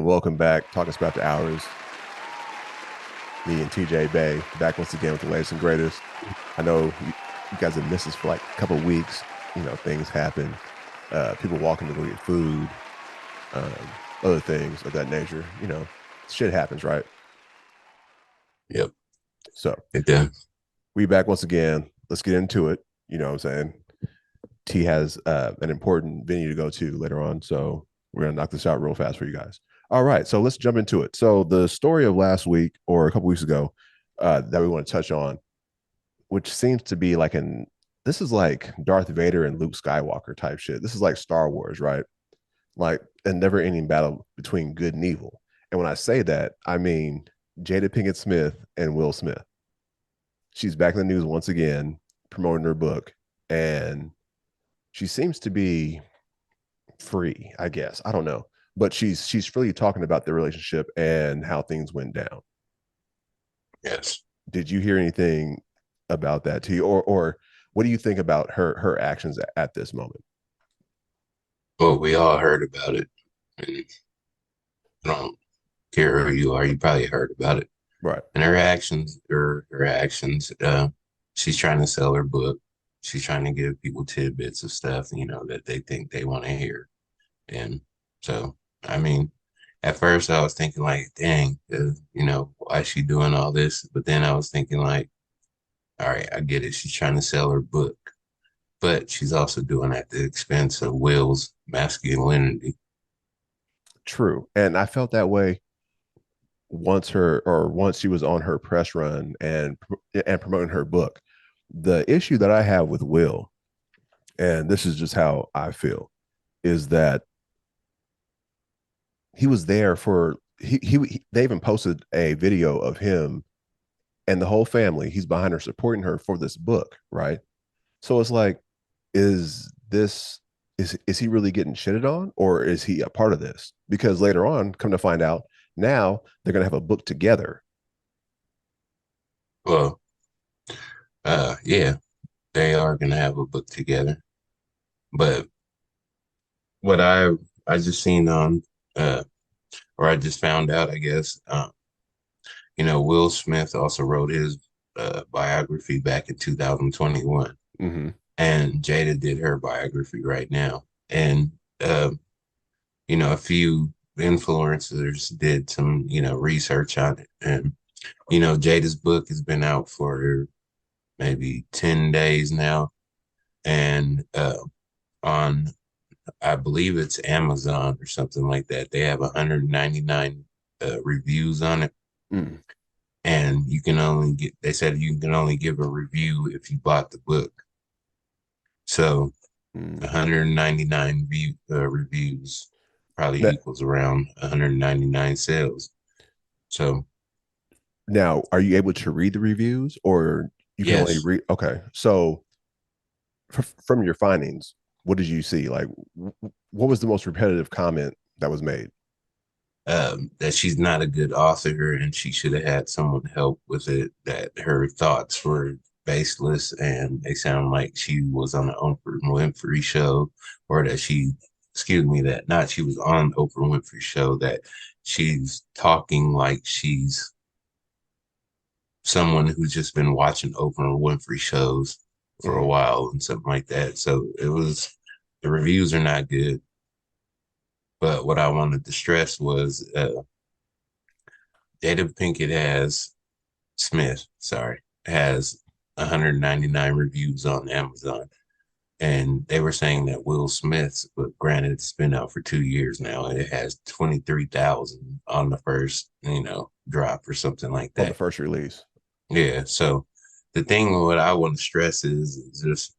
And welcome back. Talking about the hours. Me and TJ Bay back once again with the latest and greatest. I know you guys have missed us for like a couple of weeks. You know, things happen. People walking to go get food, um, other things of that nature. You know, shit happens, right? Yep, So it does. we back once again. Let's get into it. You know what I'm saying? T has an important venue to go to later on. So we're going to knock this out real fast for you guys. All right. So let's jump into it. So the story of last week or a couple weeks ago that we want to touch on, which seems to be like this is like Darth Vader and Luke Skywalker type shit. This is like Star Wars, right? Like a never ending battle between good and evil. And when I say that, I mean Jada Pinkett Smith and Will Smith. She's back in the news once again, promoting her book. And she seems to be free, I guess. I don't know. But she's freely talking about the relationship and how things went down. Yes. Did you hear anything about that to you? Or what do you think about her actions at this moment? Well, we all heard about it. And I don't care who you are, you probably heard about it. Right. And her actions, she's trying to sell her book. She's trying to give people tidbits of stuff, that they think they want to hear. And so, I mean, at first I was thinking like, dang, why is she doing all this? But then I was thinking like, all right, I get it. She's trying to sell her book, but she's also doing it at the expense of Will's masculinity. True. And I felt that way once she was on her press run and promoting her book. The issue that I have with Will, and this is just how I feel, is that he was there for they even posted a video of him and the whole family. He's behind her, supporting her for this book, right? So it's like, is this is he really getting shitted on, or is he a part of this? Because later on, come to find out, now they're gonna have a book together. Well, yeah, they are gonna have a book together. But what I just seen on uh or I just found out, I guess, Will Smith also wrote his biography back in 2021, Mm-hmm. and Jada did her biography right now. And a few influencers did some, research on it. And, Jada's book has been out for maybe 10 days now. And on, I believe it's Amazon or something like that, they have 199 reviews on it. Mm. And they said you can only give a review if you bought the book. So Mm. 199 reviews probably Now, equals around 199 sales. So, now, are you able to read the reviews, or you can only yes, read? Okay, so from your findings, what did you see? Like, what was the most repetitive comment that was made? that she's not a good author and she should have had someone help with it, that her thoughts were baseless and they sound like she was on the Oprah Winfrey show, or that excuse me, that not she was on Oprah Winfrey show, that she's talking like she's someone who's just been watching Oprah Winfrey shows for a Mm-hmm. while and something like that. So the reviews are not good. But what I wanted to stress was Jada Pinkett has 199 reviews on Amazon. And they were saying that Will Smith's, but granted, it's been out for 2 years now, and it has 23,000 on the first, drop or something like On the that. first release. Yeah. So the thing, what I want to stress is just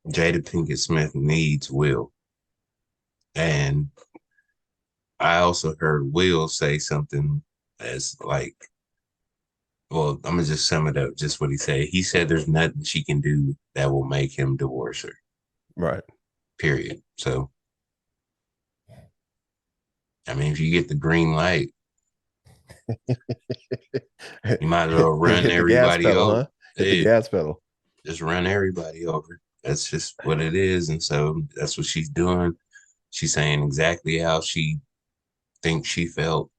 Jada Pinkett Smith needs Will. And I also heard Will say something as like, well, I'm gonna just sum it up. Just what he said. He said there's nothing she can do that will make him divorce her. Right. Period. So, I mean, if you get the green light, you might as well run Hit the gas everybody pedal, over. huh? Hit the Hey, gas pedal. just run everybody over. That's just what it is. And so that's what she's doing. She's saying exactly how she think she felt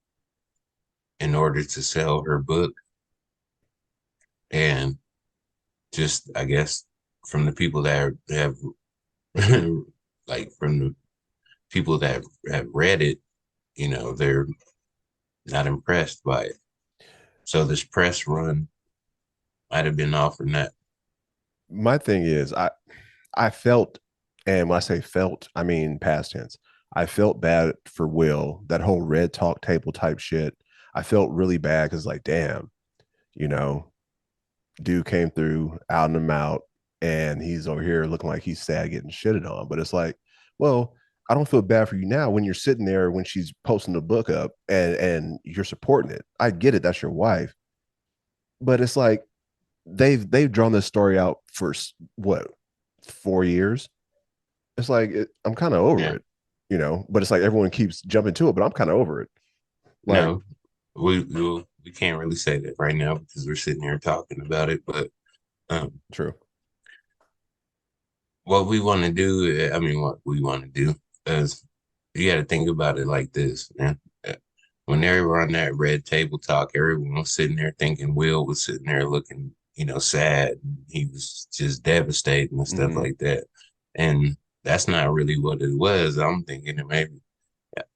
in order to sell her book. And just, I guess, from the people that have, like, from the people that have read it, they're not impressed by it. So this press run might have been off from that. My thing is, I felt, and when I say felt, I mean past tense. I felt bad for Will, that whole red talk table type shit. I felt really bad because, like, damn, you know, dude came through, out and out, and he's over here looking like he's sad, getting shitted on. But it's like, well, I don't feel bad for you now when you're sitting there when she's posting the book up and you're supporting it. I get it, that's your wife, but it's like they've drawn this story out for what, 4 years. It's like I'm kind of over Yeah. it, but it's like everyone keeps jumping to it, but I'm kind of over it. Like, No, we can't really say that right now because we're sitting here talking about it. But true. what we want to do, I mean, what we want to do is you got to think about it like this, man. When they were on that red table talk, everyone was sitting there thinking Will was sitting there looking, sad. He was just devastated and stuff Mm-hmm. like that. And that's not really what it was. I'm thinking that maybe,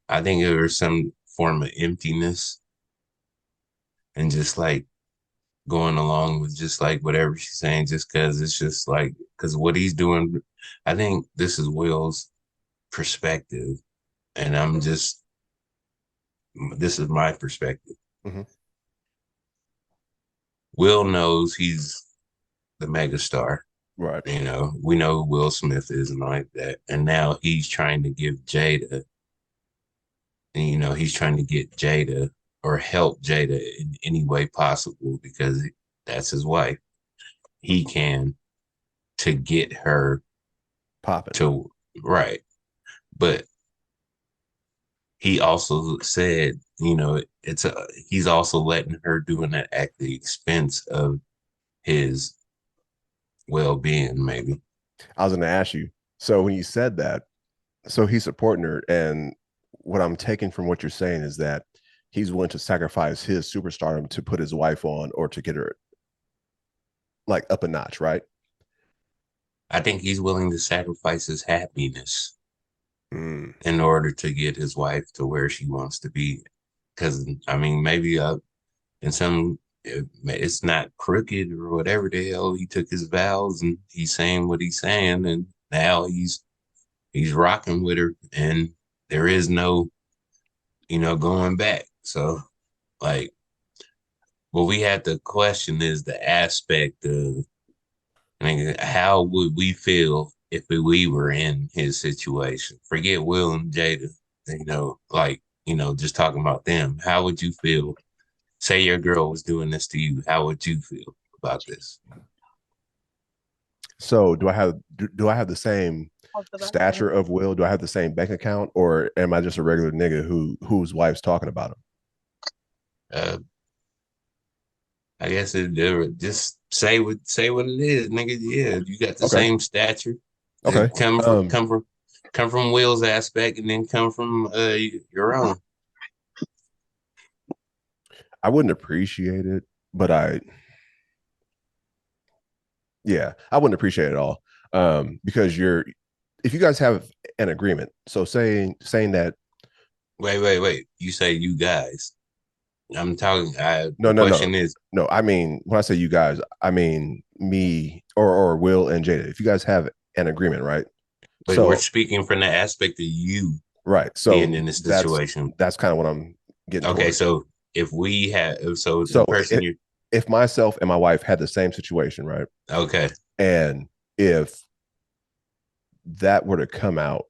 I think there was some form of emptiness and just like going along with just like whatever she's saying, just because it's just like, because what he's doing, I think this is Will's perspective. And this is my perspective. Mm-hmm. Will knows he's the megastar. Right. We know who Will Smith is and like that. And now he's trying to give Jada, and he's trying to get Jada or help Jada in any way possible because that's his wife. He can to get her Popping. to right. But he also said, he's also letting her doing that at the expense of his well-being, maybe. I was going to ask you. So when you said that, so he's supporting her, and what I'm taking from what you're saying is that he's willing to sacrifice his superstardom to put his wife on or to get her like up a notch, right? I think he's willing to sacrifice his happiness Mm. in order to get his wife to where she wants to be. Because I mean, maybe in some, it's not crooked or whatever the hell. He took his vows and he's saying what he's saying, and now he's rocking with her, and there is no, going back. So, like, what we had to question is the aspect of, I mean, how would we feel if we were in his situation? Forget Will and Jada, like, just talking about them. How would you feel? Say your girl was doing this to you. How would you feel about this? So do I have the same stature of Will? Do I have the same bank account, or am I just a regular nigga whose wife's talking about him? Uh, I guess just say what it is, nigga. Yeah, you got the Okay. same stature. Okay. Come from Will's aspect, and then come from your own. I wouldn't appreciate it, but I wouldn't appreciate it at all. Because if you guys have an agreement, so saying that. Wait. You say you guys. I'm talking. No, The no, no, question is, no. I mean, when I say you guys, I mean me or Will and Jada. If you guys have an agreement, right? but we're So speaking from the aspect of you right. being So in this that's situation. that's kind of what I'm getting Okay, towards. so if we have, so the So person you, if myself and my wife had the same situation, right, okay, and if that were to come out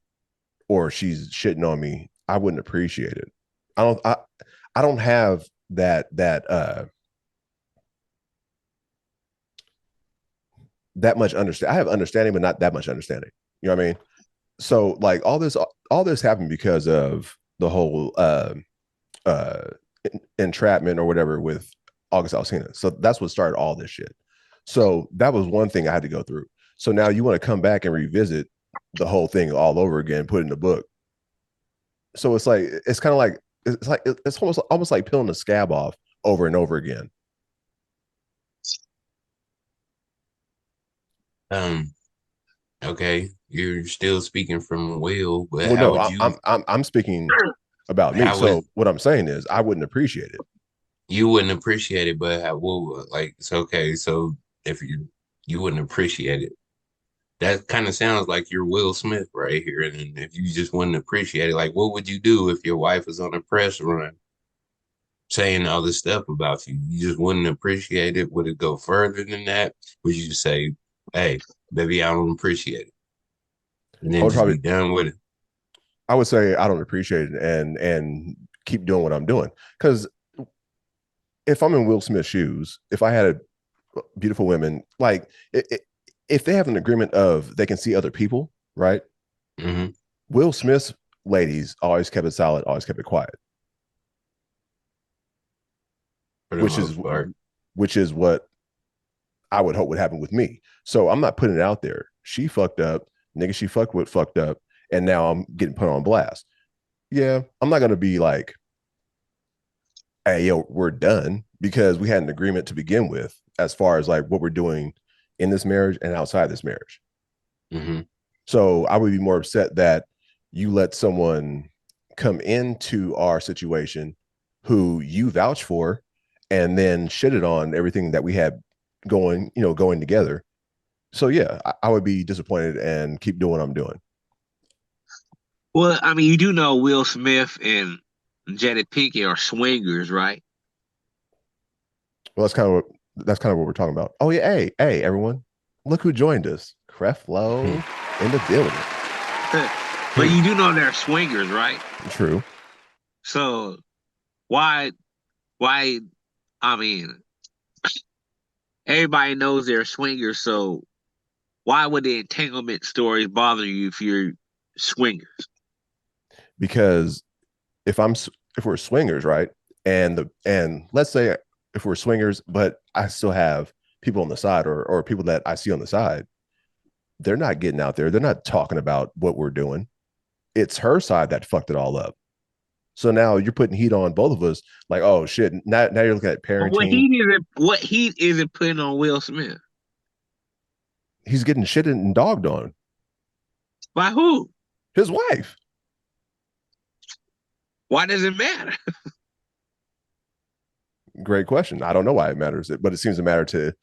or she's shitting on me, I wouldn't appreciate it. I don't have that much understand. I have understanding, but not that much understanding. You know what I mean? So like all this happened because of the whole uh entrapment or whatever with August Alsina. So that's what started all this shit. So that was one thing I had to go through. So now you want to come back and revisit the whole thing all over again, put it in the book. So it's like it's kind of like it's like it's almost like peeling the scab off over and over again. Um, okay, you're still speaking from Will, but Well, how no, would you? I'm speaking about me. How would So what I'm saying is, I wouldn't appreciate it. you wouldn't appreciate it? But how? Well, like it's okay. So if you wouldn't appreciate it, that kind of sounds like you're Will Smith right here. And if you just wouldn't appreciate it, like what would you do if your wife was on a press run saying all this stuff about you? You just wouldn't appreciate it. Would it go further than that? Would you say, "Hey, baby, I don't appreciate it," and I then would just probably, be done with it? I would say I don't appreciate it and keep doing what I'm doing. Because if I'm in Will Smith's shoes, if I had beautiful women, like if they have an agreement of they can see other people, right? Hmm. Will Smith's ladies always kept it silent, always kept it quiet, For the which is most part. which is what I would hope would happen with me. So I'm not putting it out there. She fucked up, nigga. She fucked with fucked up, and now I'm getting put on blast. Yeah, I'm not gonna be like, hey, yo, we're done because we had an agreement to begin with as far as like what we're doing in this marriage and outside this marriage. Hmm. So I would be more upset that you let someone come into our situation who you vouch for and then shitted on everything that we had going together. So yeah, I would be disappointed and keep doing what I'm doing. Well, I mean, you do know Will Smith and Jada Pinkett are swingers, right? Well, that's kind of what we're talking about. Oh yeah, hey everyone, look who joined us, Creflo in the building. But you do know they're swingers, right? True. So why, why? I mean, everybody knows they're swingers. So why would the entanglement stories bother you if you're swingers? Because if I'm if we're swingers, right? And let's say if we're swingers, but I still have people on the side or people that I see on the side, they're not getting out there. They're not talking about what we're doing. It's her side that fucked it all up. So now you're putting heat on both of us, like, oh shit. Now you're looking at But what parenting. heat isn't what heat isn't putting on Will Smith? He's getting shitted and dogged on. By who? His wife. Why does it matter? Great question. I don't know why it matters, but it seems to matter to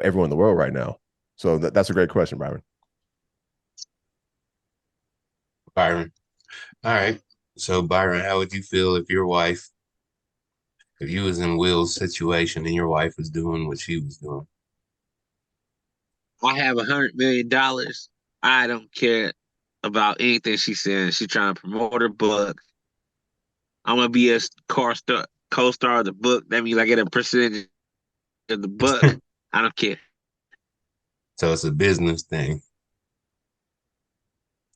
everyone in the world right now. So that's a great question, Byron. Byron. All right. So Byron, how would you feel if your wife, if you was in Will's situation and your wife was doing what she was doing? I have $100 million. I don't care about anything she's saying. She's trying to promote her book. I'm gonna be a co-star of the book. That means I get a percentage of the book. I don't care. So it's a business thing.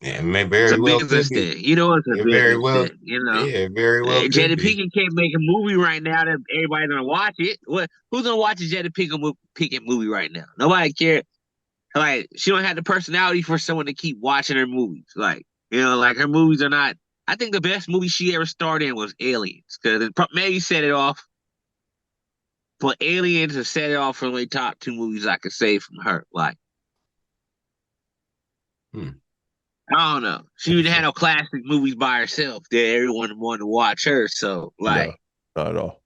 Yeah, it may It's a very well business could be. thing. You know, it's a It very business well, thing. You know, yeah, it very well could Jada be. Pinkett can't make a movie right now that everybody's gonna watch it. What? Who's gonna watch a Pinkett movie right now? Nobody cares. Like she don't have the personality for someone to keep watching her movies. Like like her movies are not. I think the best movie she ever starred in was Aliens because it maybe set it off. But Aliens has set it off from the top two movies I could say from her. Like Hmm, I don't know, she would have had interesting. no classic movies by herself that everyone wanted to watch her. So No, like not at all.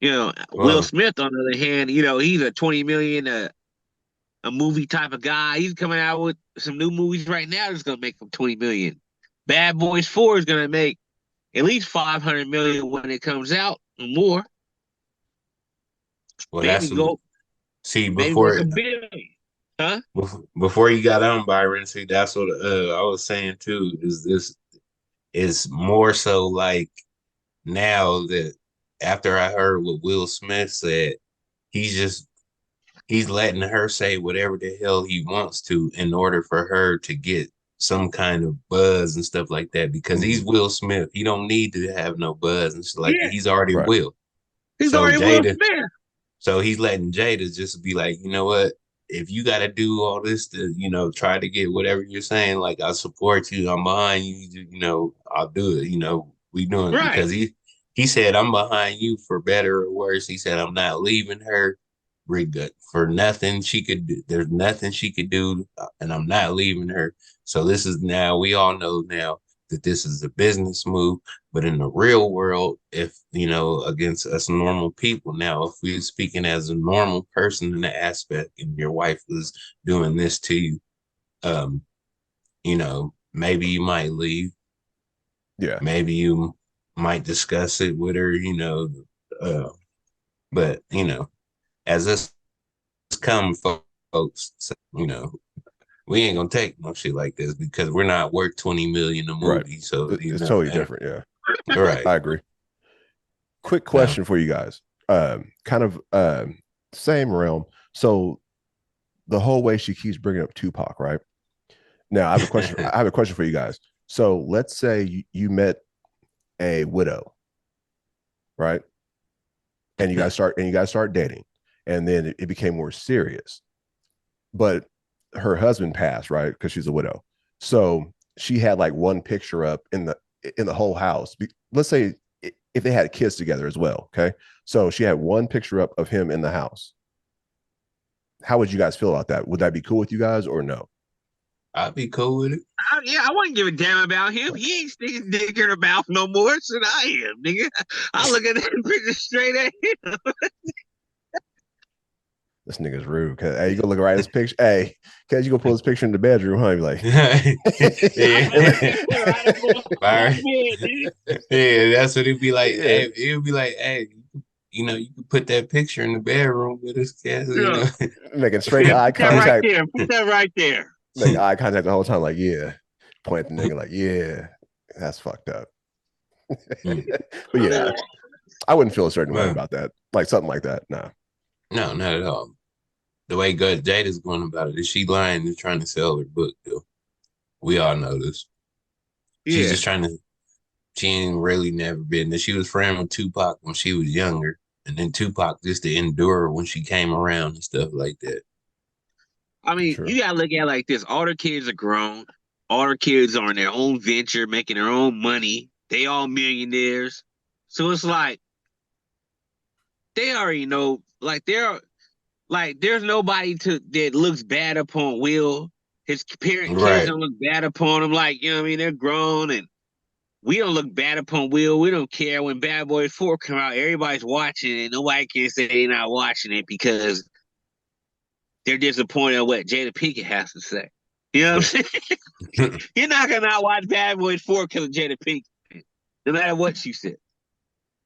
Will Well, Smith on the other hand, he's a 20 million a movie type of guy. He's coming out with some new movies right now that's gonna make him 20 million. Bad Boys 4 is gonna make at least 500 million when it comes out or more. well, Maybe that's go see maybe make before a billion. Huh? before you got on Byron. See, that's what I was saying too. Is this is more so like now that after I heard what Will Smith said, he's just he's letting her say whatever the hell he wants to in order for her to get some kind of buzz and stuff like that because he's Mhm. Will Smith. He don't need to have no buzz and shit like that. Yeah, He's already Right. Will. he's So already Will Jada, Smith. so he's letting Jada just be like, you know what? If you got to do all this to, try to get whatever you're saying, like I support you, I'm behind you, I'll do it, we doing Right. because he said I'm behind you for better or worse. He said I'm not leaving her for nothing she could do. There's nothing she could do, and I'm not leaving her. So this is now we all know now that this is a business move. But in the real world, if against us normal people, now if we're speaking as a normal person in the aspect, and your wife was doing this to you, maybe you might leave. Yeah. Maybe you might discuss it with her, but as us common folks, we ain't gonna take no shit like this because we're not worth 20 million a Right. movie. So It's totally different. Yeah. Right. I agree. Quick question for you guys. Kind of same realm. So the whole way she keeps bringing up Tupac, right? Now I have a question. I have a question for you guys. So let's say you met a widow, right? And you guys start dating, and then it became more serious. But her husband passed, right? Because she's a widow. So she had like one picture up in the whole house. Let's say if they had kids together as well. Okay. So she had one picture up of him in the house. How would you guys feel about that? Would that be cool with you guys or no? I'd be cool with it. I wouldn't give a damn about him. He ain't sticking dick in her mouth no more than I am, nigga. I look at that picture straight at him. This nigga's rude. Cause hey, you go look right at this picture. Hey, cause you go pull this picture in the bedroom, huh? You be like, yeah, that's what it'd be like. Yeah. Hey, it would be like, hey, you can put that picture in the bedroom with us, cat. Making straight eye contact. Put that right there. Making eye contact the whole time, like, yeah. Point at the nigga, like, yeah, that's fucked up. But yeah, I wouldn't feel a certain way about that. Like something like that. Nah. No, not at all. The way Jada's going about it is she lying and trying to sell her book, though. We all know this. She's just trying to. She ain't really never been. She was friends with Tupac when she was younger, and then Tupac just to endure when she came around and stuff like that. I mean, you gotta look at it like this. All their kids are grown. All their kids are in their own venture, making their own money. They all millionaires. So it's like they already know. There's nobody that looks bad upon Will. His kids don't look bad upon him. Like, you know what I mean? They're grown, and we don't look bad upon Will. We don't care when Bad Boys 4 come out. Everybody's watching it. Nobody can say they're not watching it because they're disappointed in what Jada Pinkett has to say. You know what I'm saying? You're not going to not watch Bad Boys 4 because of Jada Pinkett, no matter what she said.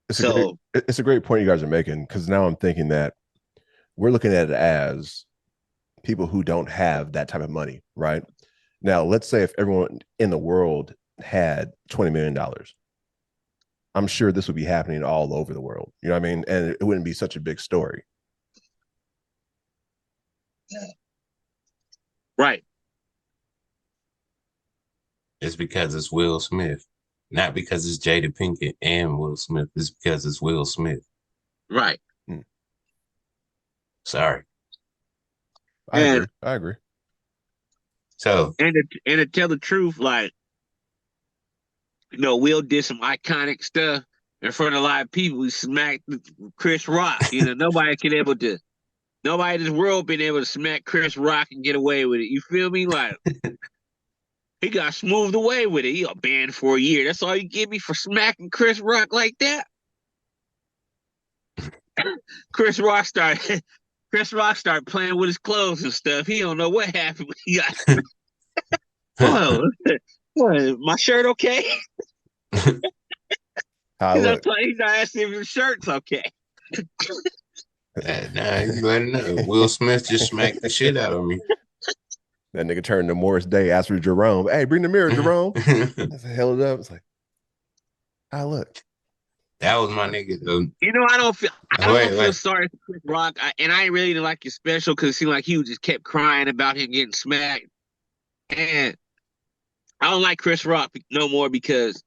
It's a great point you guys are making, because now I'm thinking that we're looking at it as people who don't have that type of money, right? Now, let's say if everyone in the world had $20 million, I'm sure this would be happening all over the world. You know what I mean? And it wouldn't be such a big story. Right. It's because it's Will Smith. Not because it's Jada Pinkett and Will Smith. It's because it's Will Smith. Right. Sorry. I agree. So and to tell the truth, like, Will did some iconic stuff in front of a lot of people. He smacked Chris Rock. Nobody in this world been able to smack Chris Rock and get away with it. You feel me? Like, he got smoothed away with it. He got banned for a year. That's all you give me for smacking Chris Rock like that? Chris Rock started playing with his clothes and stuff. He don't know what happened when he got. Whoa, what, my shirt okay? He's not asking if his shirt's okay. Nah, you let him know. Will Smith just smacked the shit out of me. That nigga turned to Morris Day, asked for Jerome. Hey, bring the mirror, Jerome. Held it up. It's like, look. That was my nigga, though. I don't feel sorry for Chris Rock. I ain't really didn't like his special because it seemed like he just kept crying about him getting smacked. And I don't like Chris Rock no more because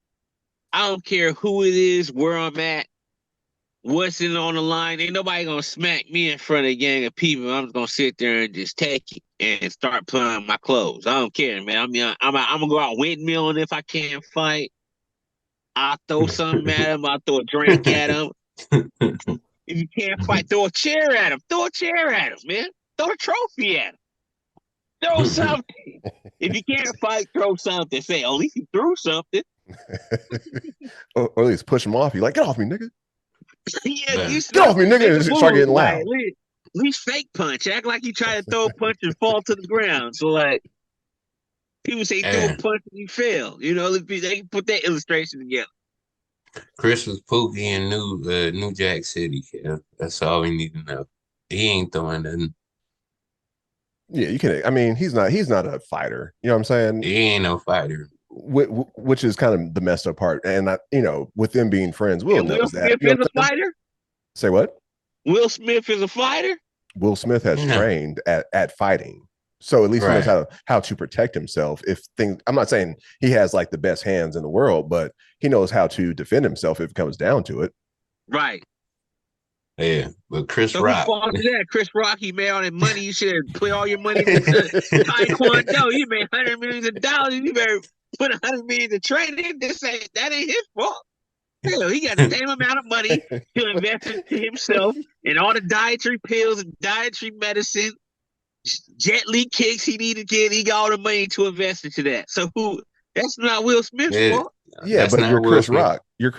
I don't care who it is, where I'm at, what's in on the line. Ain't nobody gonna smack me in front of a gang of people. I'm just gonna sit there and just take it and start playing my clothes. I don't care, man. I'm gonna go out windmilling if I can't fight. I'll throw something at him. I'll throw a drink at him. If you can't fight, throw a chair at him. Throw a chair at him, man. Throw a trophy at him. Throw something. If you can't fight, throw something. Say, at least you threw something. or at least push him off. You like, get off me, nigga. Yeah, you get off me, nigga. And start getting loud. Like, at least fake punch. Act like you try to throw a punch and fall to the ground. So like, people say throw a punch and you fail. You know, they can put that illustration together. Chris was Pookie in New Jack City. Yeah, that's all we need to know. He ain't throwing nothing. Yeah, you can. I mean, he's not a fighter. You know what I'm saying? He ain't no fighter. Which is kind of the messed up part. And with them being friends, Will knows that. Will Smith is a fighter? Say what? Will Smith is a fighter? Will Smith has trained at fighting. So at least he knows how to protect himself. I'm not saying he has like the best hands in the world, but he knows how to defend himself if it comes down to it. Right. Yeah, but Chris Rock. Chris Rock, he made all that money. You should have put all your money into Taekwondo. You made $100 million. You better put $100 million to training. That ain't his fault. Hell, he got the same amount of money to invest into himself and all the dietary pills and dietary medicine, Jet Li kicks he needed to get. He got all the money to invest into that. So that's not Will Smith's fault. Yeah, but you're Chris Rock. You're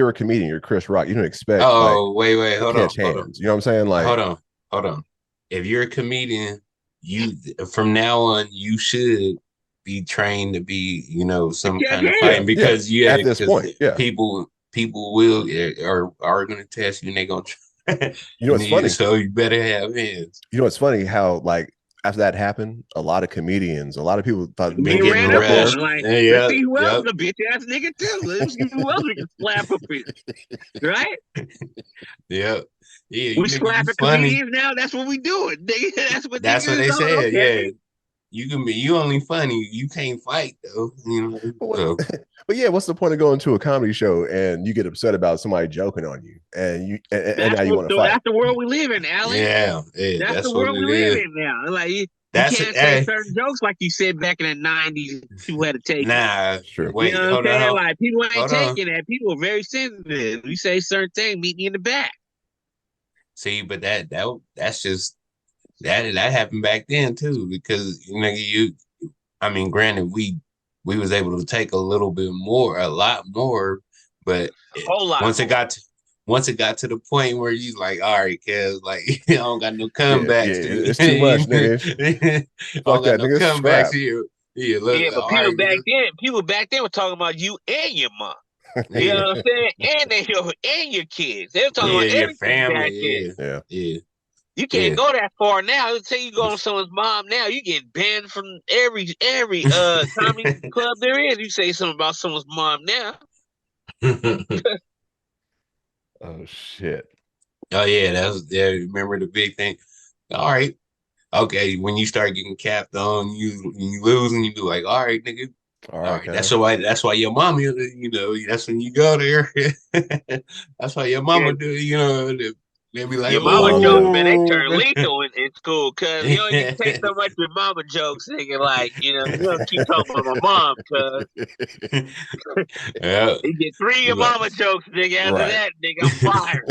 a comedian. You're Chris Rock. You don't expect. Wait, hold on. You know what I'm saying? Like, hold on. If you're a comedian, you from now on you should be trained to be, some kind of fighting because at this point, people will are going to test you and they're going to. What's funny? So you better have hands. You know what's funny? How like after that happened, a lot of comedians, a lot of people thought they ran up there. Like, let's see who else a bitch ass nigga too. Let's see who else we can slap up here, right? Yeah. We slapping comedians now. That's what we doing. That's what they said. Okay. Yeah. You only funny. You can't fight though. But yeah, what's the point of going to a comedy show and you get upset about somebody joking on you and now you want to fight? That's the world we live in, Alan. Yeah, that's the world we live in now. Like you can't say certain jokes like you said back in the 90s. People had to take. Nah, sure. Wait, you know what I'm saying? Like people ain't taking that. People are very sensitive. You say certain thing, meet me in the back. See, but that's just that happened back then too, because granted we was able to take a lot more, but once it got to the point where you like, all right, cuz like I don't got no comebacks. Yeah, it's too much, nigga. Fuck that, nigga. Comebacks here. Yeah, but people back then were talking about you and your mom. You know what I'm saying? And your kids. They were talking about your family. Yeah. You can't go that far now. Let's say you go on someone's mom now, you get banned from every comedy club there is. You say something about someone's mom now. Oh shit. Oh yeah, remember the big thing. All right. Okay, when you start getting capped on, you lose and you be like, all right, nigga. All right. That's why your mama, that's when you go there. That's why your mama do, they be like, your mama jokes, man, they turn lethal in school because you can take so much of your mama jokes, nigga. Like, you don't keep talking about my mom, cuz. Yeah. You get 3 of your mama jokes, nigga. After that, nigga, I'm fired.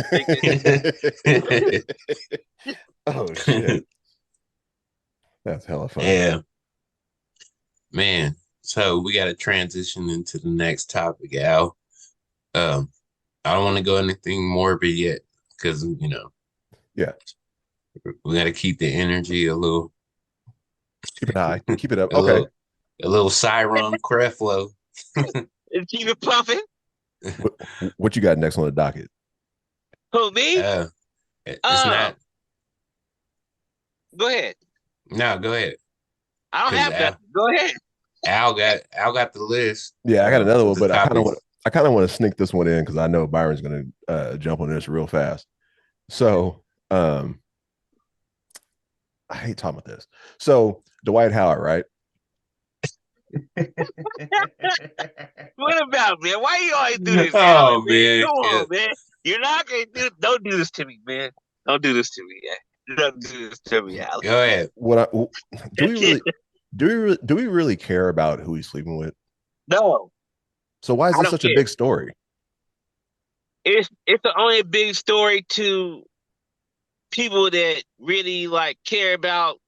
Nigga. Oh shit. That's hella fun. Yeah. Man. So we gotta transition into the next topic, Al. I don't want to go anything morbid yet. Because, yeah, we got to keep the energy a little. Keep it high. Keep it up. Okay. A little Siron Creflo. Keep it puffing. What you got next on the docket? Who, me? It's not. Go ahead. No, go ahead. I don't have that. Go ahead. Al got the list. Yeah, I got another one, but I kind of want to sneak this one in because I know Byron's going to jump on this real fast. So, I hate talking about this. So, Dwight Howard, right? What about, man? Why you always do this? Oh, man. Come on, man. You're not going to don't do this to me, man. Don't do this to me, yeah. Don't do this to me, Alex. Go ahead. Do we really care about who he's sleeping with? No. So why is I this don't such a care. big story? It's the only big story to people that really like care about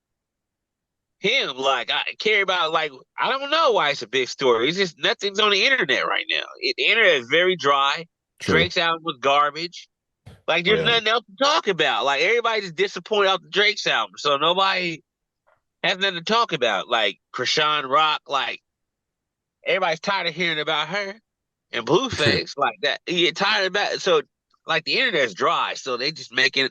him. Like I care about like I don't know why it's a big story. It's just nothing's on the internet right now. The internet is very dry. True. Drake's album was garbage. Like Oh there's yeah. nothing else to talk about. Like everybody's disappointed out the Drake's album, so nobody has nothing to talk about. Like Krishan Rock, like everybody's tired of hearing about her and Blueface, like that. You get tired about it. So like the internet's dry, so they just making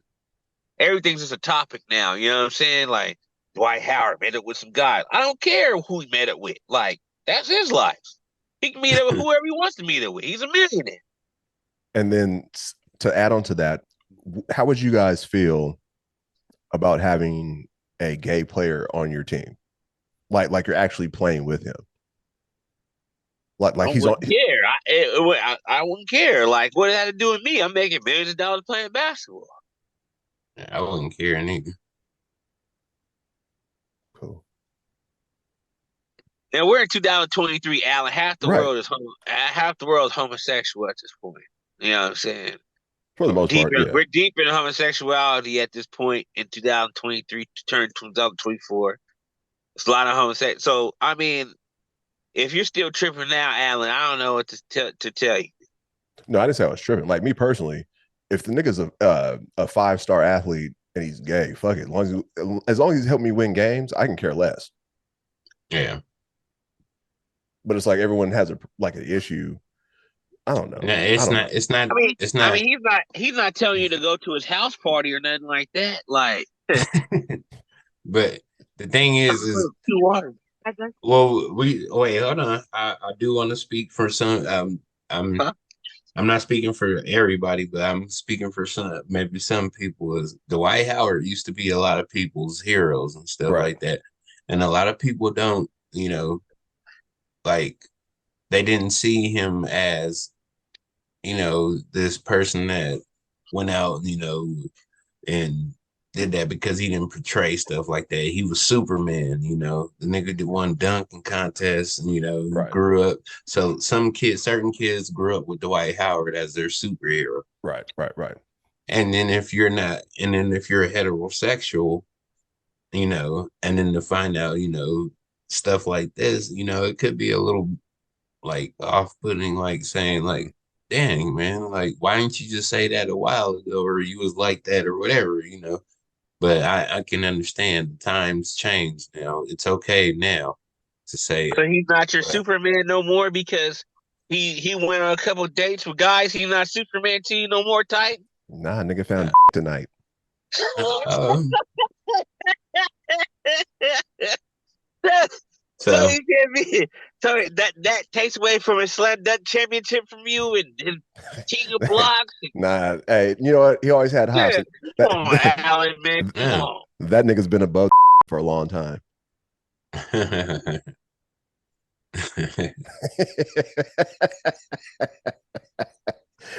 everything's just a topic now. You know what I'm saying? Like Dwight Howard met up with some guy. I don't care who he met up with. Like that's his life. He can meet up with whoever he wants to meet up with. He's a millionaire. And then to add on to that, how would you guys feel about having a gay player on your team? Like you're actually playing with him. Like I he's on. wouldn't care. I wouldn't care. Like what it had to do with me? I'm making millions of dollars playing basketball. I wouldn't care neither. Cool. Now we're in 2023, Alan. Half the Right. world is homosexual at this point. You know what I'm saying? For the most part, yeah. We're deep in homosexuality at this point in 2023 to turn 2024. It's a lot of homosexual. So I mean, if you're still tripping now, Alan, I don't know what to tell you. No, I didn't say I was tripping. Like me personally, if the nigga's a 5-star athlete and he's gay, fuck it. As long as he's helped me win games, I can care less. Yeah. But it's like everyone has an issue. I don't know. No, it's not. I mean, he's not telling you to go to his house party or nothing like that. Like, but the thing is well, wait, hold on. I do want to speak for some. I'm not speaking for everybody, but I'm speaking for maybe some people. Is Dwight Howard used to be a lot of people's heroes and stuff like that, and a lot of people don't, like they didn't see him as, this person that went out, and did that because he didn't portray stuff like that. He was Superman, the nigga that won dunking contests and, grew up. So certain kids grew up with Dwight Howard as their superhero. Right. And then if you're heterosexual, and then to find out, stuff like this, it could be a little like off-putting, like saying like, dang, man, like, why didn't you just say that a while ago, or you was like that or whatever, But I can understand the times change now. It's okay now to say it. So he's not your Superman no more because he went on a couple dates with guys. He's not Superman to you no more type? Nah, nigga found tonight. So that takes away from his slam dunk championship from you and his king of blocks. Nah, hey, you know what? He always had hops. Come on, Alan, man. Come on. That nigga's been above for a long time.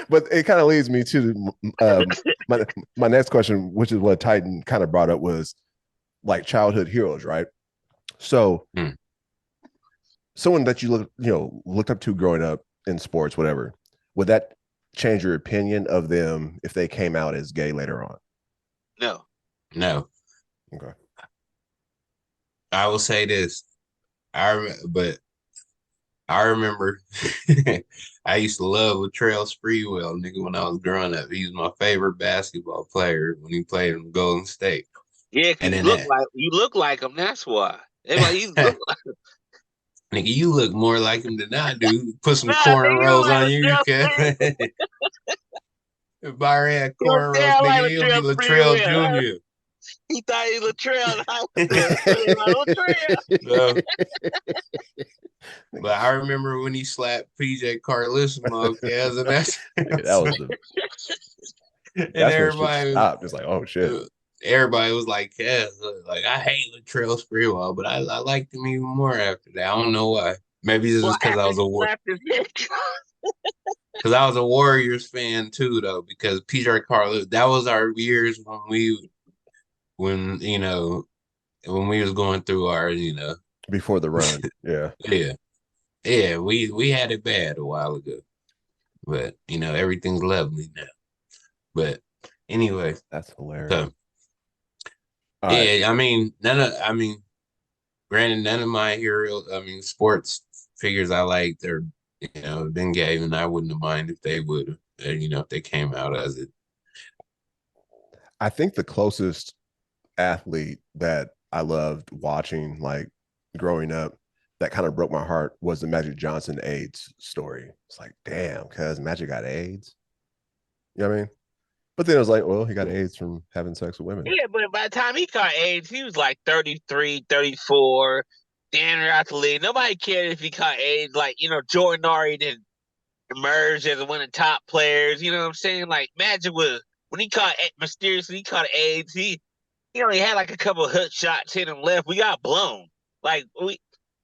But it kind of leads me to my next question, which is what Titan kind of brought up, was like childhood heroes, right? So someone that you looked up to growing up in sports, whatever, would that change your opinion of them if they came out as gay later on? No. Okay. I will say this. I remember I used to love Latrell Sprewell, nigga, when I was growing up. He was my favorite basketball player when he played in Golden State. Yeah, because you look like him, that's why. Like, you look like him. Nigga, you look more like him than I do. Put some cornrows on you, okay? If Byron had cornrows, nigga, he'll be Latrell Jr. He thought he was Latrell. But I remember when he slapped PJ Carlissimo, okay, as an that was and everybody stopped. It's like, oh shit. Everybody was like, yeah, like I hate Latrell Sprewell, but I liked him even more after that. I don't know why. Maybe it's just because I was I was a Warriors fan too, though, because PJ Carlissimo, that was our years when we was going through our, before the run. Yeah. Yeah. Yeah, we had it bad a while ago, but everything's lovely now. But anyway, That's hilarious. so All right. yeah, granted, none of my sports figures I like, they're been gay, and I wouldn't have mind if they would, if they came out as it. I think the closest athlete that I loved watching, like growing up, that kind of broke my heart was the Magic Johnson AIDS story. It's like, damn, cuz Magic got AIDS. You know what I mean? But then it was like, well, he got AIDS from having sex with women. Yeah, but by the time he caught AIDS, he was like 33, 34, damn near out the league. Nobody cared if he caught AIDS. Like, Jordan already did emerge as one of the top players. You know what I'm saying? Like, Magic was, when he mysteriously, he caught AIDS. He only had like a couple of hook shots hit him left. We got blown. Like,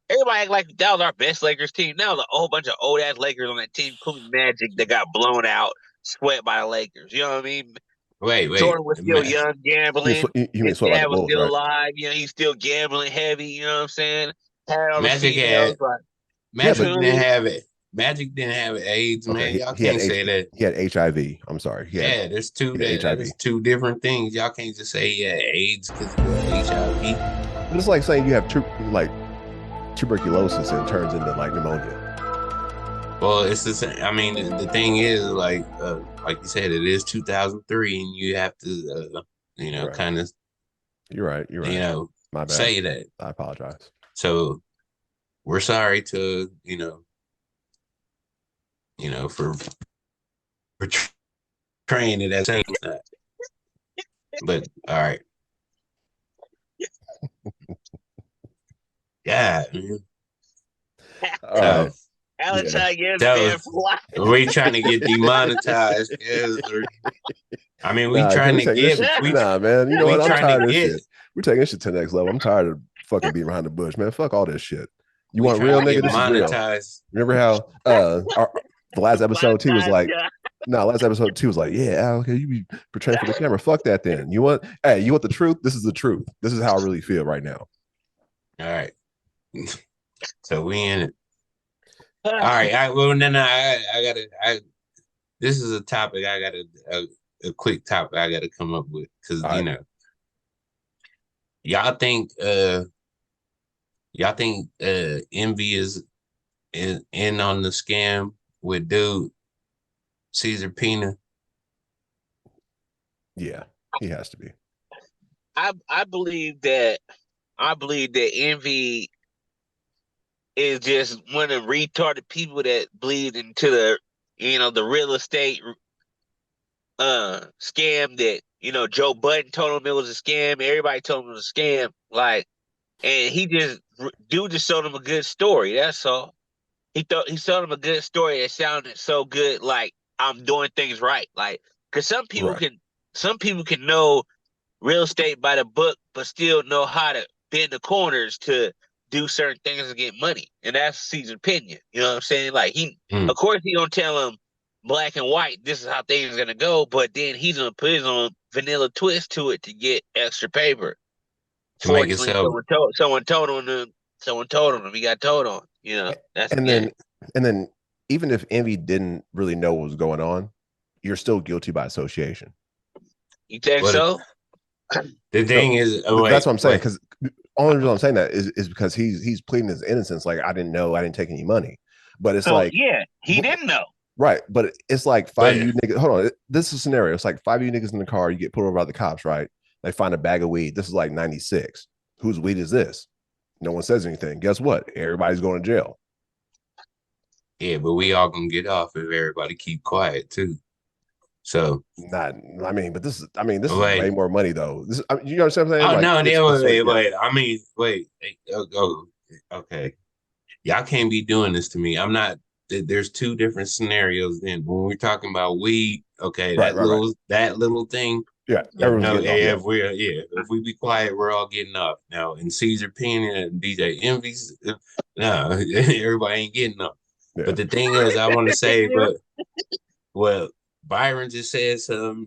everybody act like that was our best Lakers team. Now was a whole bunch of old ass Lakers on that team, including Magic, that got blown out, swept by the Lakers. You know what I mean? Wait. Jordan was still young, gambling. You mean His swept by dad the was Bulls, still right? alive. He's still gambling heavy. You know what I'm saying? Had all the Magic females had like Magic but didn't have it. Magic didn't have AIDS, okay, man. Y'all he had can't say that. he had HIV. I'm sorry. Yeah, there's two he had that HIV. is two different things. Y'all can't just say he had AIDS because he had HIV. But it's like saying you have like tuberculosis and it turns into like pneumonia. Well, it's the same. I mean, the thing is, like you said, it is 2003, and you have to, Right. kind of, You're right. My bad. say that. I apologize. So we're sorry to, for portraying it as same. But all right. Yeah, man. So, Alex, yeah. I guess, we trying to get demonetized. I mean, we Nah, trying to get. Nah, man. You know what? I'm tired of this shit. We're taking this shit to the next level. I'm tired of fucking beating around the bush, man. Fuck all this shit. You want real, nigga? This is real. Remember how the last episode T was like, last episode T was like, yeah, Al, okay, you be portraying for the camera. Fuck that then. You want the truth? This is the truth. This is how I really feel right now. All right. So we in it. All right. This is a topic I got a quick topic I got to come up with because y'all think Envy is in on the scam with dude Caesar Pina? Yeah, he has to be. I believe that Envy is just one of the retarded people that bleed into the the real estate scam that Joe Budden told him it was a scam. Everybody told him it was a scam. Like, and he just showed him a good story. That's all. He showed him a good story that sounded so good, like I'm doing things right. Like, because some people can know real estate by the book, but still know how to bend the corners to do certain things and get money. And that's Caesar's opinion. You know what I'm saying? Like of course he gonna tell him black and white, this is how things are gonna go, but then he's gonna put his own vanilla twist to it to get extra paper. Fortunately, someone told him he got told on. That's and then even if Envy didn't really know what was going on, you're still guilty by association. You think so? The thing is, that's what I'm saying. Because only reason I'm saying that is because he's pleading his innocence. Like, I didn't know, I didn't take any money. But it's he didn't know. Right. But it's like five of you niggas. Hold on. This is a scenario. It's like five of you niggas in the car. You get pulled over by the cops, right? They find a bag of weed. This is like 96. Whose weed is this? No one says anything. Guess what? Everybody's going to jail. Yeah, but we all gonna get off if everybody keep quiet too. So but this is way more money though. You understand what I'm saying? Okay. Y'all can't be doing this to me. I'm not. There's two different scenarios. Then when we're talking about weed, okay, that little thing. Yeah, if we be quiet, we're all getting off. Now, in Caesar Pena and DJ Envy's, no, everybody ain't getting off. Yeah. But the thing is, I want to say, Byron just said something